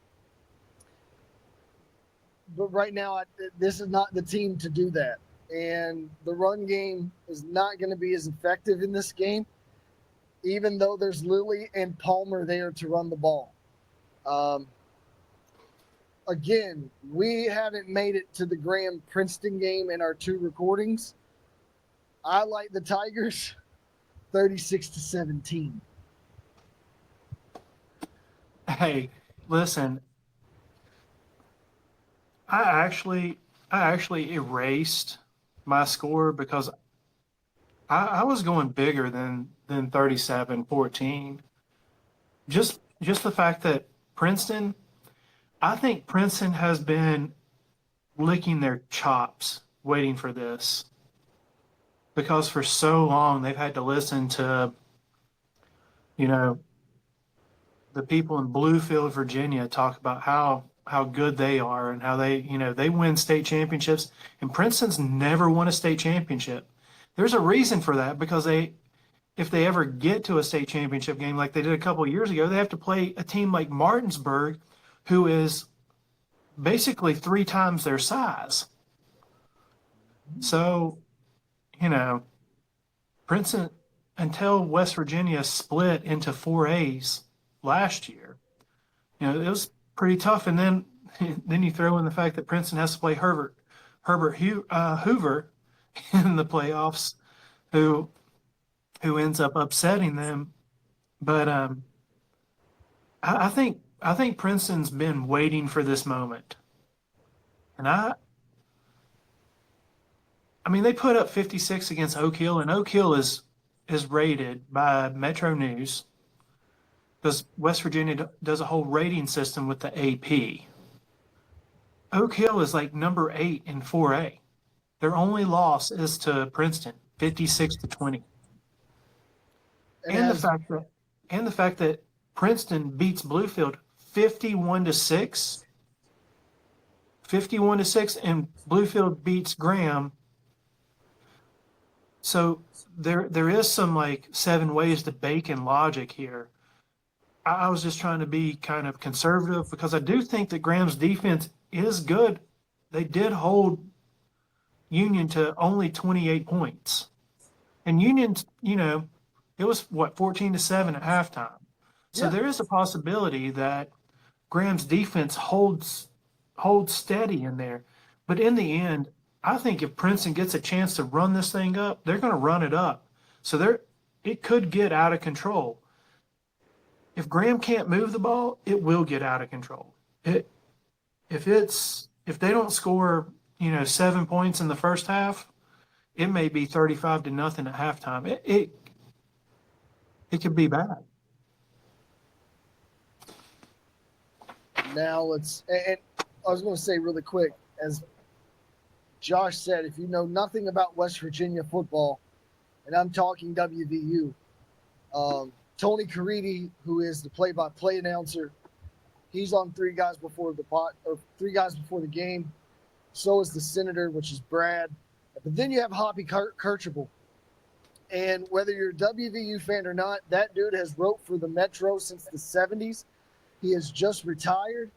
But right now, this is not the team to do that. And the run game is not going to be as effective in this game, even though there's Lilly and Palmer there to run the ball. Again, we haven't made it to the Graham Princeton game in our 2 recordings. I like the Tigers 36-17. Hey, listen, I actually erased my score because I was going bigger than 37-14. Just the fact that Princeton, I think Princeton has been licking their chops waiting for this because for so long they've had to listen to, you know, the people in Bluefield, Virginia talk about how good they are and how they win state championships, and Princeton's never won a state championship. There's a reason for that because if they ever get to a state championship game like they did a couple of years ago, they have to play a team like Martinsburg, who is basically 3 times their size. So, you know, Princeton, until West Virginia split into 4As last year, it was pretty tough. And then then you throw in the fact that Princeton has to play Herbert Hoover in the playoffs, who ends up upsetting them. But I think Princeton's been waiting for this moment, and I mean they put up 56 against Oak Hill, and Oak Hill is rated by Metro News because West Virginia does a whole rating system with the AP. Oak Hill is like number 8 in 4A. Their only loss is to Princeton, 56-20. And And the as fact that and the fact that Princeton beats Bluefield 51-6, 51-6, and Bluefield beats Graham. So there is some like 7 ways to bake in logic here. I was just trying to be kind of conservative because I do think that Graham's defense is good. They did hold Union to only 28 points. And Union's, it was what, 14-7 at halftime. So yeah, there is a possibility that Graham's defense holds steady in there. But in the end, I think if Princeton gets a chance to run this thing up, they're going to run it up. So it could get out of control. If Graham can't move the ball, it will get out of control. If they don't score, 7 points in the first half, it may be 35-0 at halftime. It could be bad. now and I was going to say really quick, as Josh said, if you know nothing about West Virginia football, and I'm talking WVU, Tony Caridi, who is the play-by-play announcer, he's on Three Guys Before the Game. So is the Senator, which is Brad. But then you have Hoppy Kirchable. And whether you're a WVU fan or not, that dude has wrote for the Metro since the 70s. He has just retired.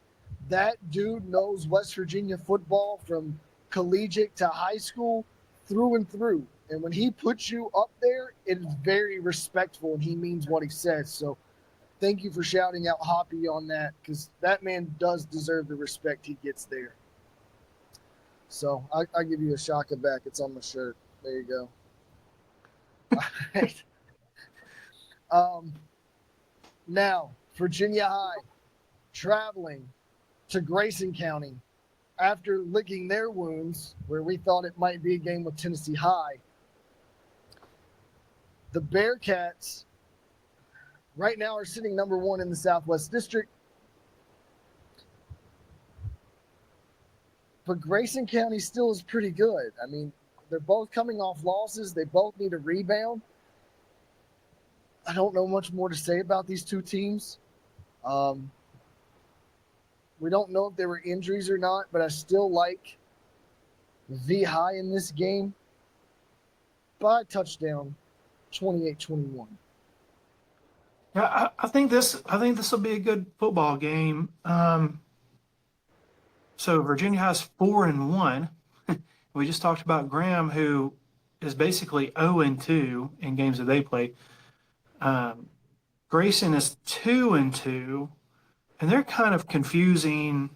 That dude knows West Virginia football from collegiate to high school through and through. And when he puts you up there, it is very respectful and he means what he says. So thank you for shouting out Hoppy on that because that man does deserve the respect he gets there. So I give you a shaka back. It's on my shirt. There you go. All right. Um, Now, Virginia High traveling to Grayson County after licking their wounds, where we thought it might be a game with Tennessee High. The Bearcats right now are sitting number one in the Southwest District. But Grayson County still is pretty good. I mean, they're both coming off losses. They both need a rebound. I don't know much more to say about these two teams. Um, we don't know if there were injuries or not, but I still like V High in this game by a touchdown, 28-21. Yeah, I think this will be a good football game. So Virginia High's 4-1. We just talked about Graham, who is basically 0-2 in games that they play. Grayson is 2-2, and they're kind of confusing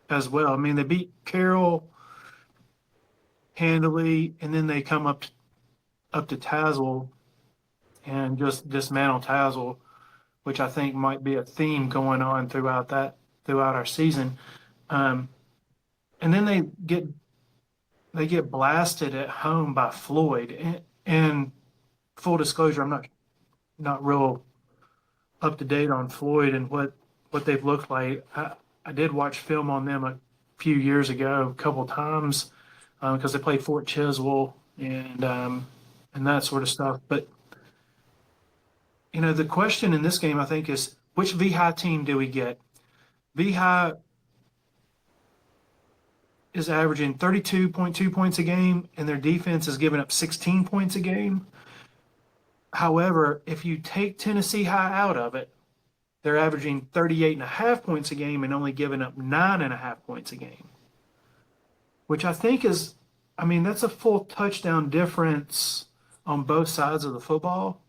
as well. I mean, they beat Carroll handily, and then they come up to Tazewell and just dismantle Tazewell, which I think might be a theme going on throughout our season. And then they get blasted at home by Floyd. And full disclosure, I'm not real up to date on Floyd and what they've looked like. I did watch film on them a few years ago, a couple times, because they played Fort Chiswell and that sort of stuff. But the question in this game, I think, is which V-High team do we get? V-High is averaging 32.2 points a game, and their defense is giving up 16 points a game. However, if you take Tennessee High out of it, they're averaging 38.5 points a game and only giving up 9.5 points a game, which I think is, I mean, that's a full touchdown difference on both sides of the football.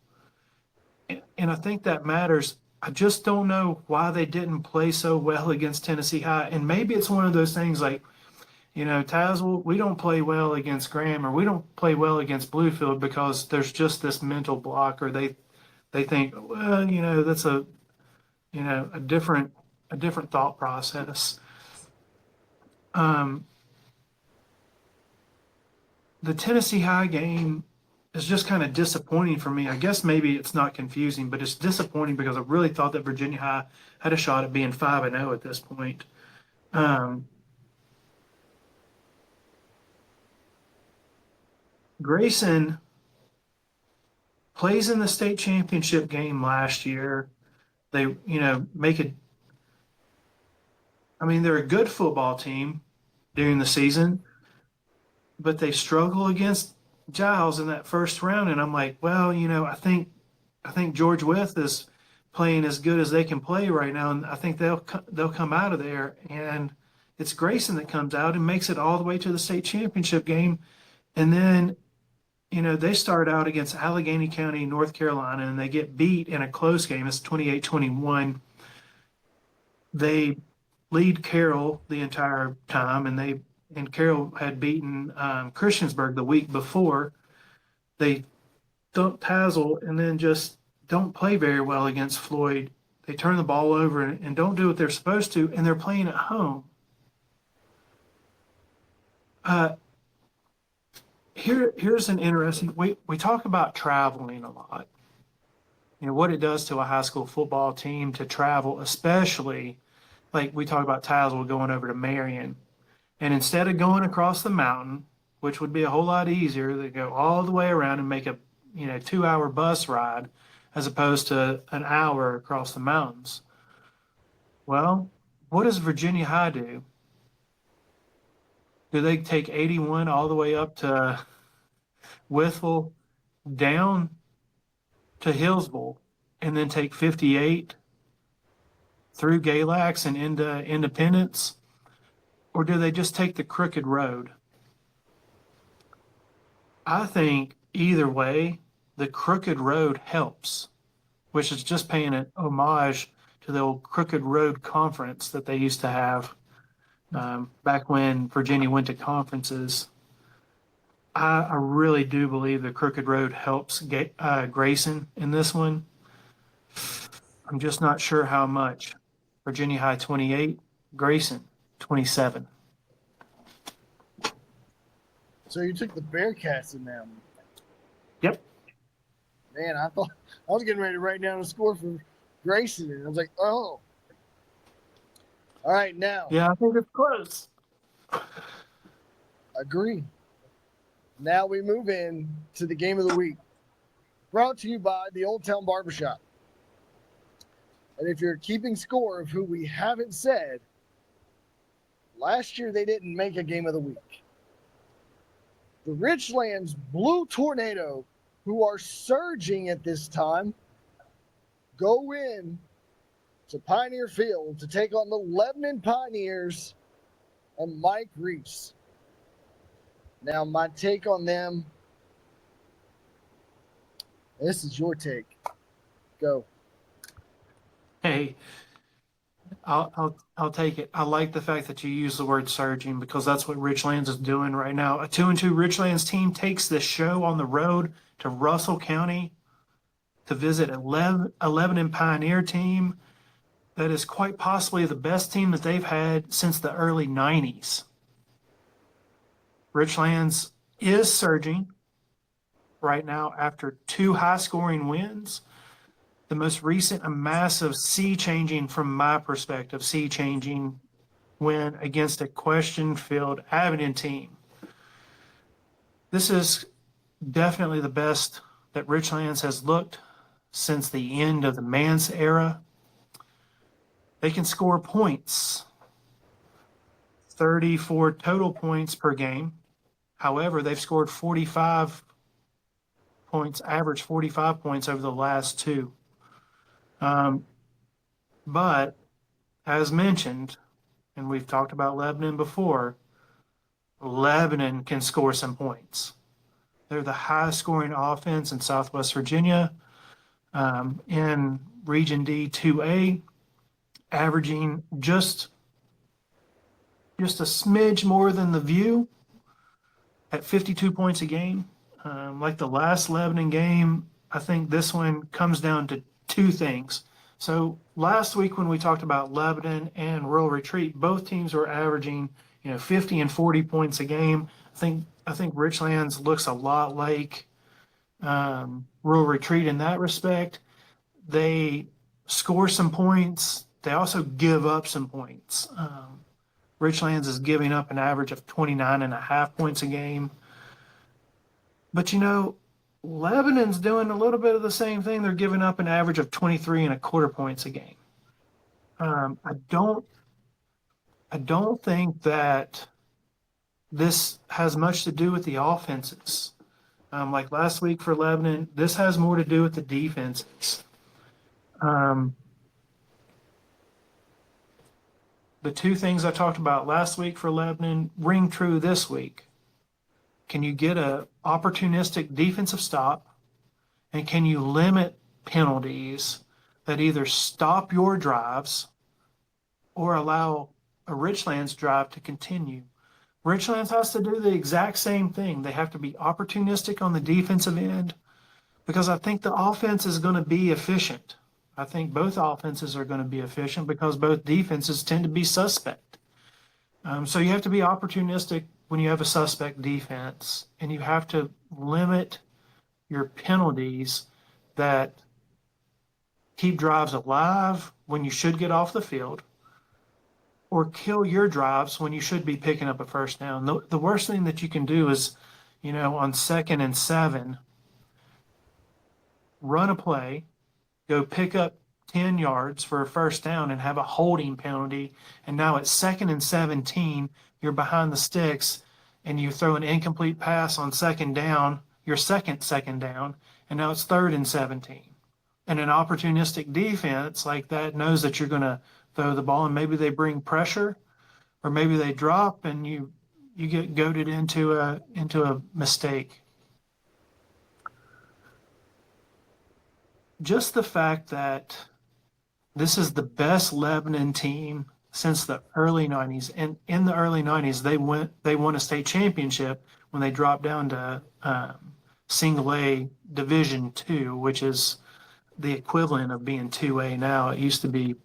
And I think that matters. I just don't know why they didn't play so well against Tennessee High. And maybe it's one of those things like, Tazewell, we don't play well against Graham or we don't play well against Bluefield because there's just this mental block, or they think, well, that's a different thought process. The Tennessee High game is just kind of disappointing for me. I guess maybe it's not confusing, but it's disappointing because I really thought that Virginia High had a shot at being 5-0 at this point. Grayson plays in the state championship game last year. They, make it. I mean, they're a good football team during the season, but they struggle against Giles in that first round. And I'm like, well, I think George Wythe is playing as good as they can play right now, and I think they'll come out of there. And it's Grayson that comes out and makes it all the way to the state championship game, and then they start out against Allegheny County, North Carolina, and they get beat in a close game. It's 28-21. They lead Carroll the entire time, and Carroll had beaten Christiansburg the week before. They dump Tazewell and then just don't play very well against Floyd. They turn the ball over and don't do what they're supposed to, and they're playing at home. Here's an interesting. We talk about traveling a lot. What it does to a high school football team to travel, especially like we talk about Tazewell going over to Marion, and instead of going across the mountain, which would be a whole lot easier, they go all the way around and make a 2-hour bus ride as opposed to an hour across the mountains. Well, what does Virginia High do? Do they take 81 all the way up to Withville, down to Hillsville, and then take 58 through Galax and into Independence? Or do they just take the crooked road? I think either way, the crooked road helps. which is just paying an homage to the old Crooked Road Conference that they used to have back when Virginia went to conferences. I really do believe the Crooked Road helps Grayson in this one. I'm just not sure how much. Virginia High 28, Grayson 27. So you took the Bearcats in that one. Yep. Man, I thought I was getting ready to write down a score for Grayson, and I was like, oh. All right, now. Yeah, I think it's close. Agree. Now we move in to the game of the week. Brought to you by the Old Town Barbershop. And if you're keeping score of who we haven't said, last year they didn't make a game of the week. The Richlands Blue Tornado, who are surging at this time, go in to Pioneer Field to take on the Lebanon Pioneers and Mike Reese. Now, my take on them, this is your take. Go. Hey, I'll take it. I like the fact that you use the word surging because that's what Richlands is doing right now. A 2-2 Richlands team takes this show on the road to Russell County to visit a Lebanon Pioneer team that is quite possibly the best team that they've had since the early 90s. Richlands is surging right now after 2 high-scoring wins. The most recent, a massive sea-changing, from my perspective, sea-changing win against a question-filled Abilene team. This is definitely the best that Richlands has looked since the end of the Mance era. They can score points, 34 total points per game. However, they've scored 45 points, average 45 points over the last 2. But as mentioned, and we've talked about Lebanon before, Lebanon can score some points. They're the highest scoring offense in Southwest Virginia in Region D 2A, averaging just a smidge more than the View at 52 points a game. Like the last Lebanon game, I think this one comes down to 2 things. So last week when we talked about Lebanon and Rural Retreat, both teams were averaging 50 and 40 points a game. I think Richlands looks a lot like Rural Retreat in that respect. They score some points. They also give up some points. Richlands is giving up an average of 29.5 points a game. But Lebanon's doing a little bit of the same thing. They're giving up an average of 23.25 points a game. I don't think that this has much to do with the offenses. Like last week for Lebanon, this has more to do with the defenses. The 2 things I talked about last week for Lebanon ring true this week. Can you get an opportunistic defensive stop? And can you limit penalties that either stop your drives or allow a Richlands drive to continue? Richlands has to do the exact same thing. They have to be opportunistic on the defensive end because I think the offense is going to be efficient. I think both offenses are going to be efficient because both defenses tend to be suspect. So you have to be opportunistic when you have a suspect defense, and you have to limit your penalties that keep drives alive when you should get off the field, or kill your drives when you should be picking up a first down. The worst thing that you can do is, on 2nd and 7, run a play, go pick up 10 yards for a first down and have a holding penalty. And now it's 2nd and 17, you're behind the sticks and you throw an incomplete pass on 2nd down, your second down, and now it's 3rd and 17. And an opportunistic defense like that knows that you're going to throw the ball, and maybe they bring pressure or maybe they drop and you get goaded into a mistake. just the fact that this is the best Lebanon team since the early 90s. And in the early 90s, they won a state championship when they dropped down to single A Division Two, which is the equivalent of being 2A now. It used to be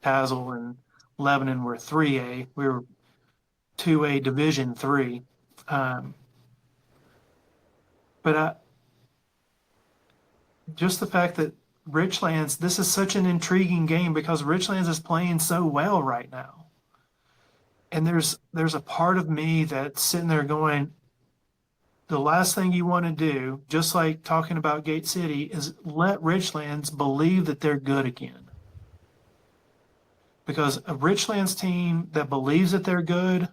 Tazewell and Lebanon were 3A. We were 2A Division Three. But just the fact that Richlands, this is such an intriguing game because Richlands is playing so well right now. And there's a part of me that's sitting there going, the last thing you want to do, just like talking about Gate City, is let Richlands believe that they're good again. Because a Richlands team that believes that they're good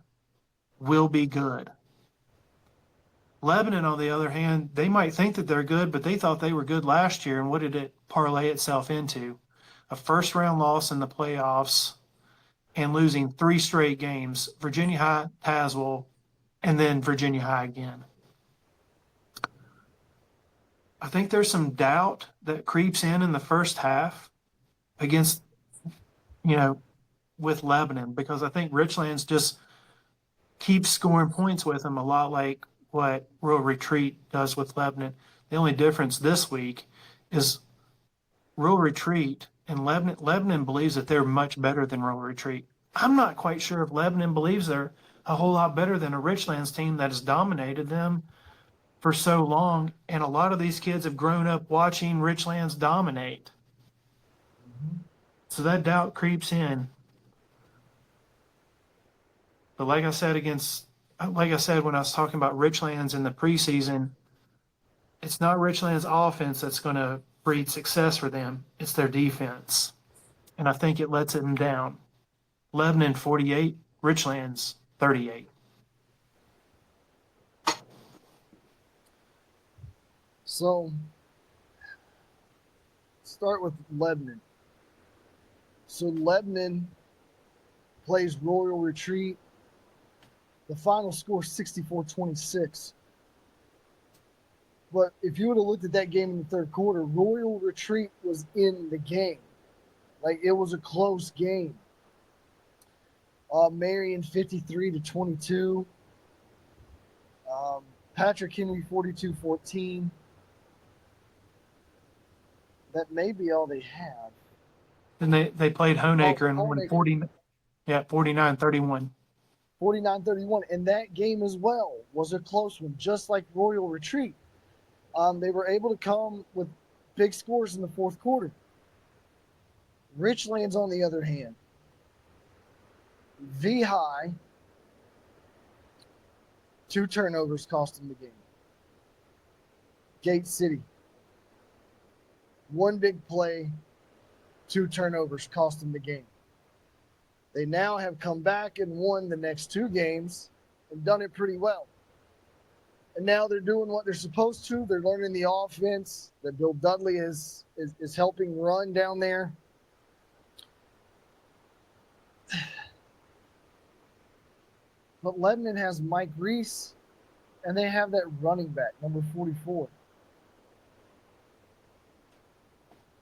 will be good. Lebanon, on the other hand, they might think that they're good, but they thought they were good last year. And what did it parlay itself into? A first round loss in the playoffs and losing 3 straight games, Virginia High, Tazewell, and then Virginia High again. I think there's some doubt that creeps in the first half against, with Lebanon, because I think Richlands just keeps scoring points with them, a lot like what Rural Retreat does with Lebanon. The only difference this week is Rural Retreat and Lebanon believes that they're much better than Rural Retreat. I'm not quite sure if Lebanon believes they're a whole lot better than a Richlands team that has dominated them for so long. And a lot of these kids have grown up watching Richlands dominate. So that doubt creeps in. But like I said when I was talking about Richlands in the preseason, it's not Richlands' offense that's going to breed success for them. It's their defense. And I think it lets them down. Lebanon 48, Richlands 38. So, start with Lebanon. So, Lebanon plays Royal Retreat. The final score 64-26. But if you would have looked at that game in the third quarter, Royal Retreat was in the game. Like, it was a close game. Marion 53-22. Patrick Henry 42-14. That may be all they have. And they played Honaker and won 49-31. 49-31. And that game as well was a close one, just like Royal Retreat. They were able to come with big scores in the fourth quarter. Richlands, on the other hand, V-High, 2 turnovers cost them the game. Gate City, 1 big play, 2 turnovers cost them the game. They now have come back and won the next 2 games and done it pretty well. And now they're doing what they're supposed to. They're learning the offense that Bill Dudley is helping run down there. But Lebanon has Mike Reese, and they have that running back, number 44.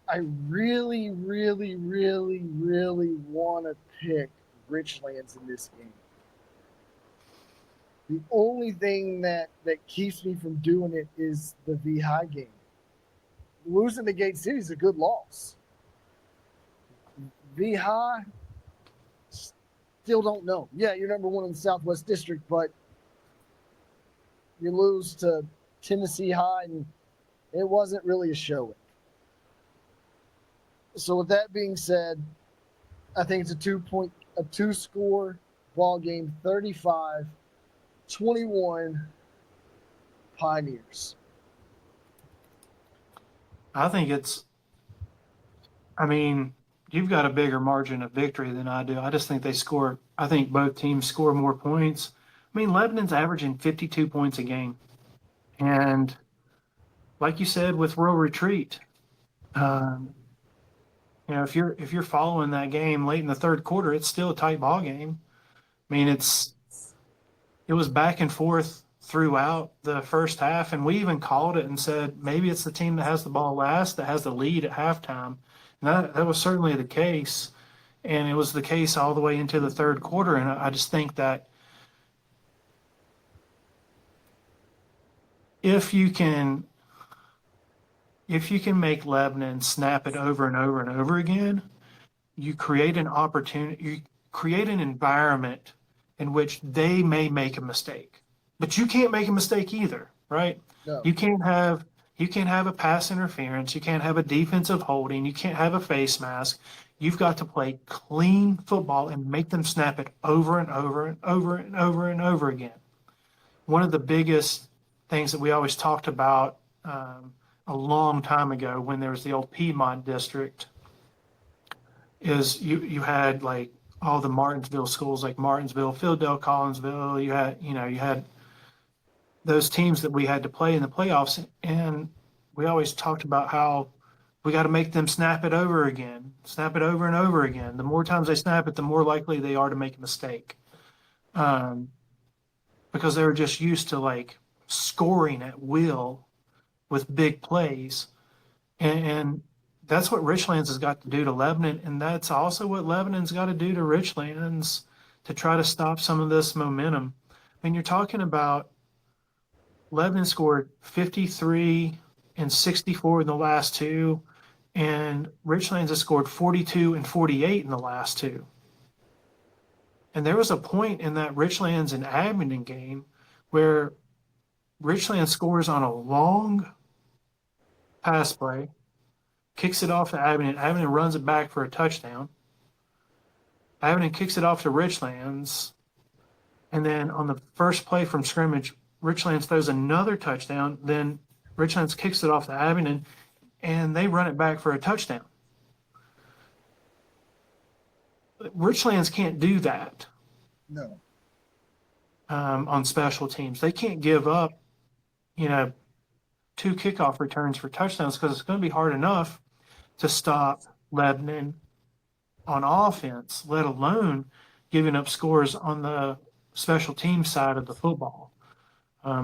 I really, really, really, really want to pick Richlands in this game. The only thing that keeps me from doing it is the V-High game. Losing to Gate City is a good loss. V-High, still don't know. Yeah, you're number 1 in the Southwest District, but you lose to Tennessee High, and it wasn't really a showing. So with that being said, I think it's a 2-score ball game, 35-21 Pioneers. I think you've got a bigger margin of victory than I do. I just think I think both teams score more points. Lebanon's averaging 52 points a game. And like you said with Rural Retreat, if you're following that game late in the third quarter, it's still a tight ball game. It was back and forth throughout the first half, and we even called it and said maybe it's the team that has the ball last that has the lead at halftime. And that was certainly the case, and it was the case all the way into the third quarter. And I just think that if you can make Lebanon snap it over and over and over again, you create an opportunity, you create an environment in which they may make a mistake. But you can't make a mistake either, right? No. You can't have a pass interference, you can't have a defensive holding, you can't have a face mask. You've got to play clean football and make them snap it over and over and over and over and over again. One of the biggest things that we always talked about a long time ago when there was the old Piedmont district is you had like all the Martinsville schools like Martinsville, Philadelphia, Collinsville. You had those teams that we had to play in the playoffs, and we always talked about how we got to make them snap it over again, snap it over and over again. The more times they snap it, the more likely they are to make a mistake, because they were just used to like scoring at will with big plays, and that's what Richlands has got to do to Lebanon, and that's also what Lebanon's got to do to Richlands to try to stop some of this momentum. I mean, you're talking about Lebanon scored 53 and 64 in the last two, and Richlands has scored 42 and 48 in the last two. And there was a point in that Richlands and Abingdon game where Richlands scores on a long pass play, kicks it off to Abingdon. Abingdon runs it back for a touchdown. Abingdon kicks it off to Richlands. And then on the first play from scrimmage, Richlands throws another touchdown. Then Richlands kicks it off to Abingdon, and they run it back for a touchdown. Richlands can't do that. No. On special teams. They can't give up, 2 kickoff returns for touchdowns because it's going to be hard enough to stop Lebanon on offense, let alone giving up scores on the special team side of the football.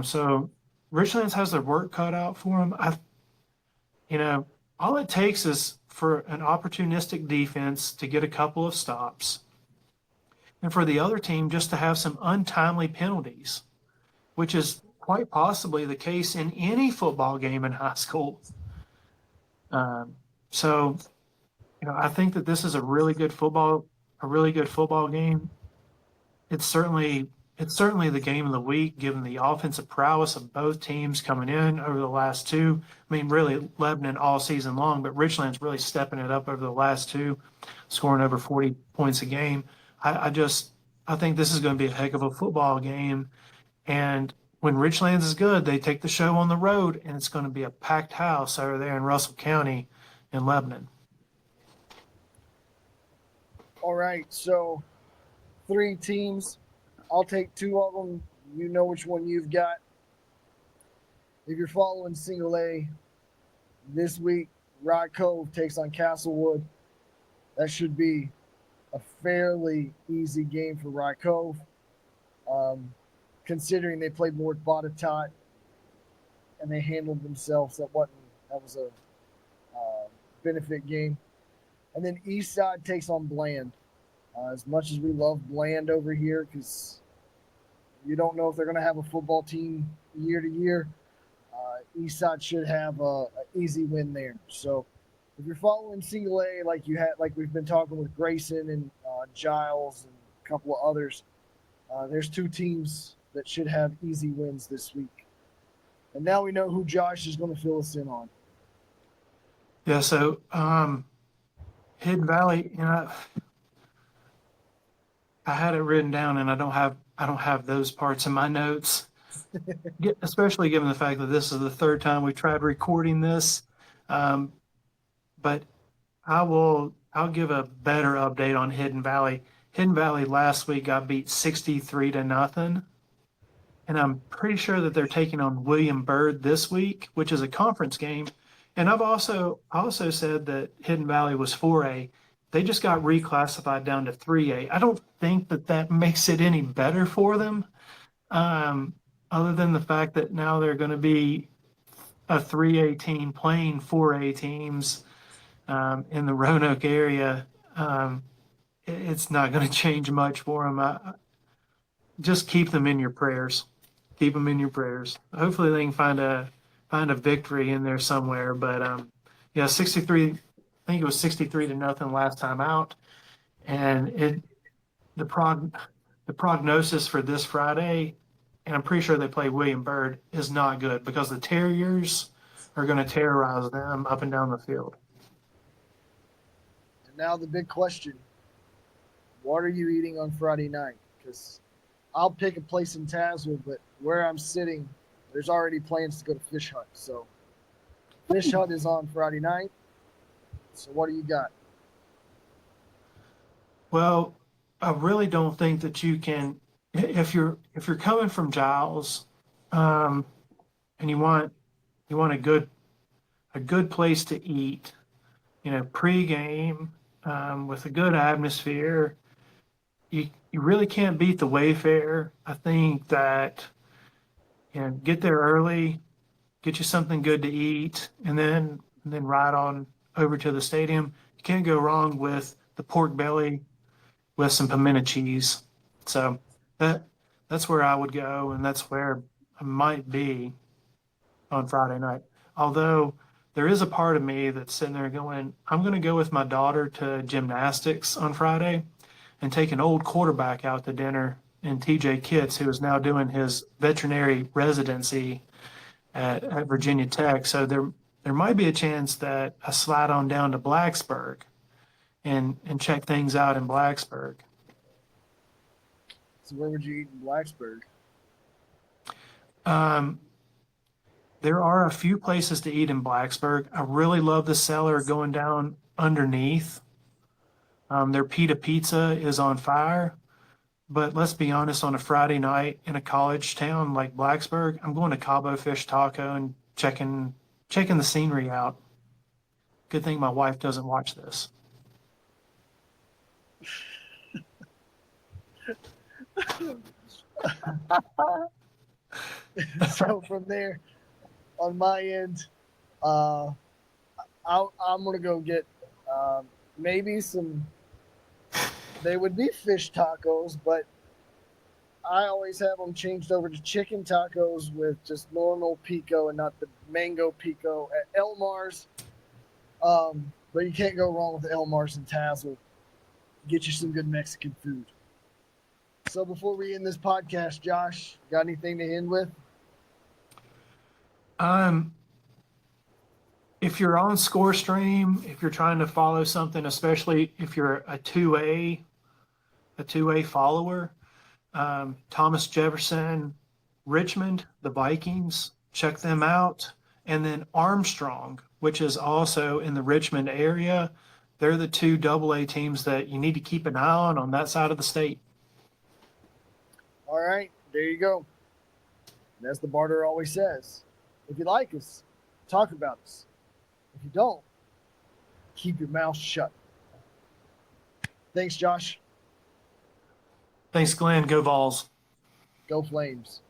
So Richlands has their work cut out for them. All it takes is for an opportunistic defense to get a couple of stops and for the other team just to have some untimely penalties, which is quite possibly the case in any football game in high school. So, I think that this is a really good football game. It's certainly the game of the week, given the offensive prowess of both teams coming in over the last two. I mean, really Lebanon all season long, but Richlands really stepping it up over the last two, scoring over 40 points a game. I think this is going to be a heck of a football game. And when Richlands is good, they take the show on the road, and it's going to be a packed house over there in Russell County in Lebanon. All right, so 3 teams. I'll take 2 of them. You know which one you've got. If you're following Single A, this week, Rock Cove takes on Castlewood. That should be a fairly easy game for Rock Cove, considering they played North Botetourt and they handled themselves. That was a benefit game. And then Eastside takes on Bland. As much as we love Bland over here, because you don't know if they're going to have a football team year to year, Eastside should have a easy win there. So if you're following Single A like we've been talking with Grayson and Giles and a couple of others, there's 2 teams that should have easy wins this week. And now we know who Josh is going to fill us in on. Yeah, so Hidden Valley, I had it written down, and I don't have those parts in my notes. Especially given the fact that this is the 3rd time we tried recording this. But I'll give a better update on Hidden Valley. Hidden Valley last week got beat 63-0, and I'm pretty sure that they're taking on William Byrd this week, which is a conference game. And I also said that Hidden Valley was 4A. They just got reclassified down to 3A. I don't think that makes it any better for them. other than the fact that now they're going to be a 3A team playing 4A teams in the Roanoke area, it's not going to change much for them. Just keep them in your prayers. Keep them in your prayers. Hopefully, they can find a victory in there somewhere. But yeah, 63. I think it was 63-0 last time out, and the prog the prognosis for this Friday, and I'm pretty sure they play William Byrd, is not good because the Terriers are going to terrorize them up and down the field. And now the big question: what are you eating on Friday night? Because I'll pick a place in Tazewell, but where I'm sitting, there's already plans to go to Fish Hut. So Fish Hut is on Friday night. So what do you got? Well, I really don't think that you can if you're coming from Giles, um, and you want a good place to eat, pregame, with a good atmosphere. You really can't beat the Wayfair. I think that get there early, get you something good to eat, and then ride on over to the stadium. You can't go wrong with the pork belly with some pimento cheese. So that that's where I would go, and that's where I might be on Friday night. Although there is a part of me that's sitting there going, I'm going to go with my daughter to gymnastics on Friday and take an old quarterback out to dinner and TJ Kitts, who is now doing his veterinary residency at Virginia Tech. So there might be a chance that I slide on down to Blacksburg and check things out in Blacksburg. So where would you eat in Blacksburg? Um, there are a few places to eat in Blacksburg. I really love the cellar going down underneath. Their pita pizza is on fire. But let's be honest, on a Friday night in a college town like Blacksburg, I'm going to Cabo Fish Taco and checking the scenery out. Good thing my wife doesn't watch this. So from there, on my end, uh, I'm gonna go get maybe some. They would be fish tacos, but I always have them changed over to chicken tacos with just normal pico and not the mango pico at Elmar's. But you can't go wrong with Elmar's and Tazzle. Get you some good Mexican food. So before we end this podcast, Josh, got anything to end with? Um, if you're on Score Stream, if you're trying to follow something, especially if you're a two A follower, Thomas Jefferson, Richmond, the Vikings, check them out. And then Armstrong, which is also in the Richmond area. They're the two AA teams that you need to keep an eye on that side of the state. All right, there you go. And as the barter always says, if you like us, talk about us. If you don't, keep your mouth shut. Thanks, Josh. Thanks, Glenn. Go Vols. Go Flames.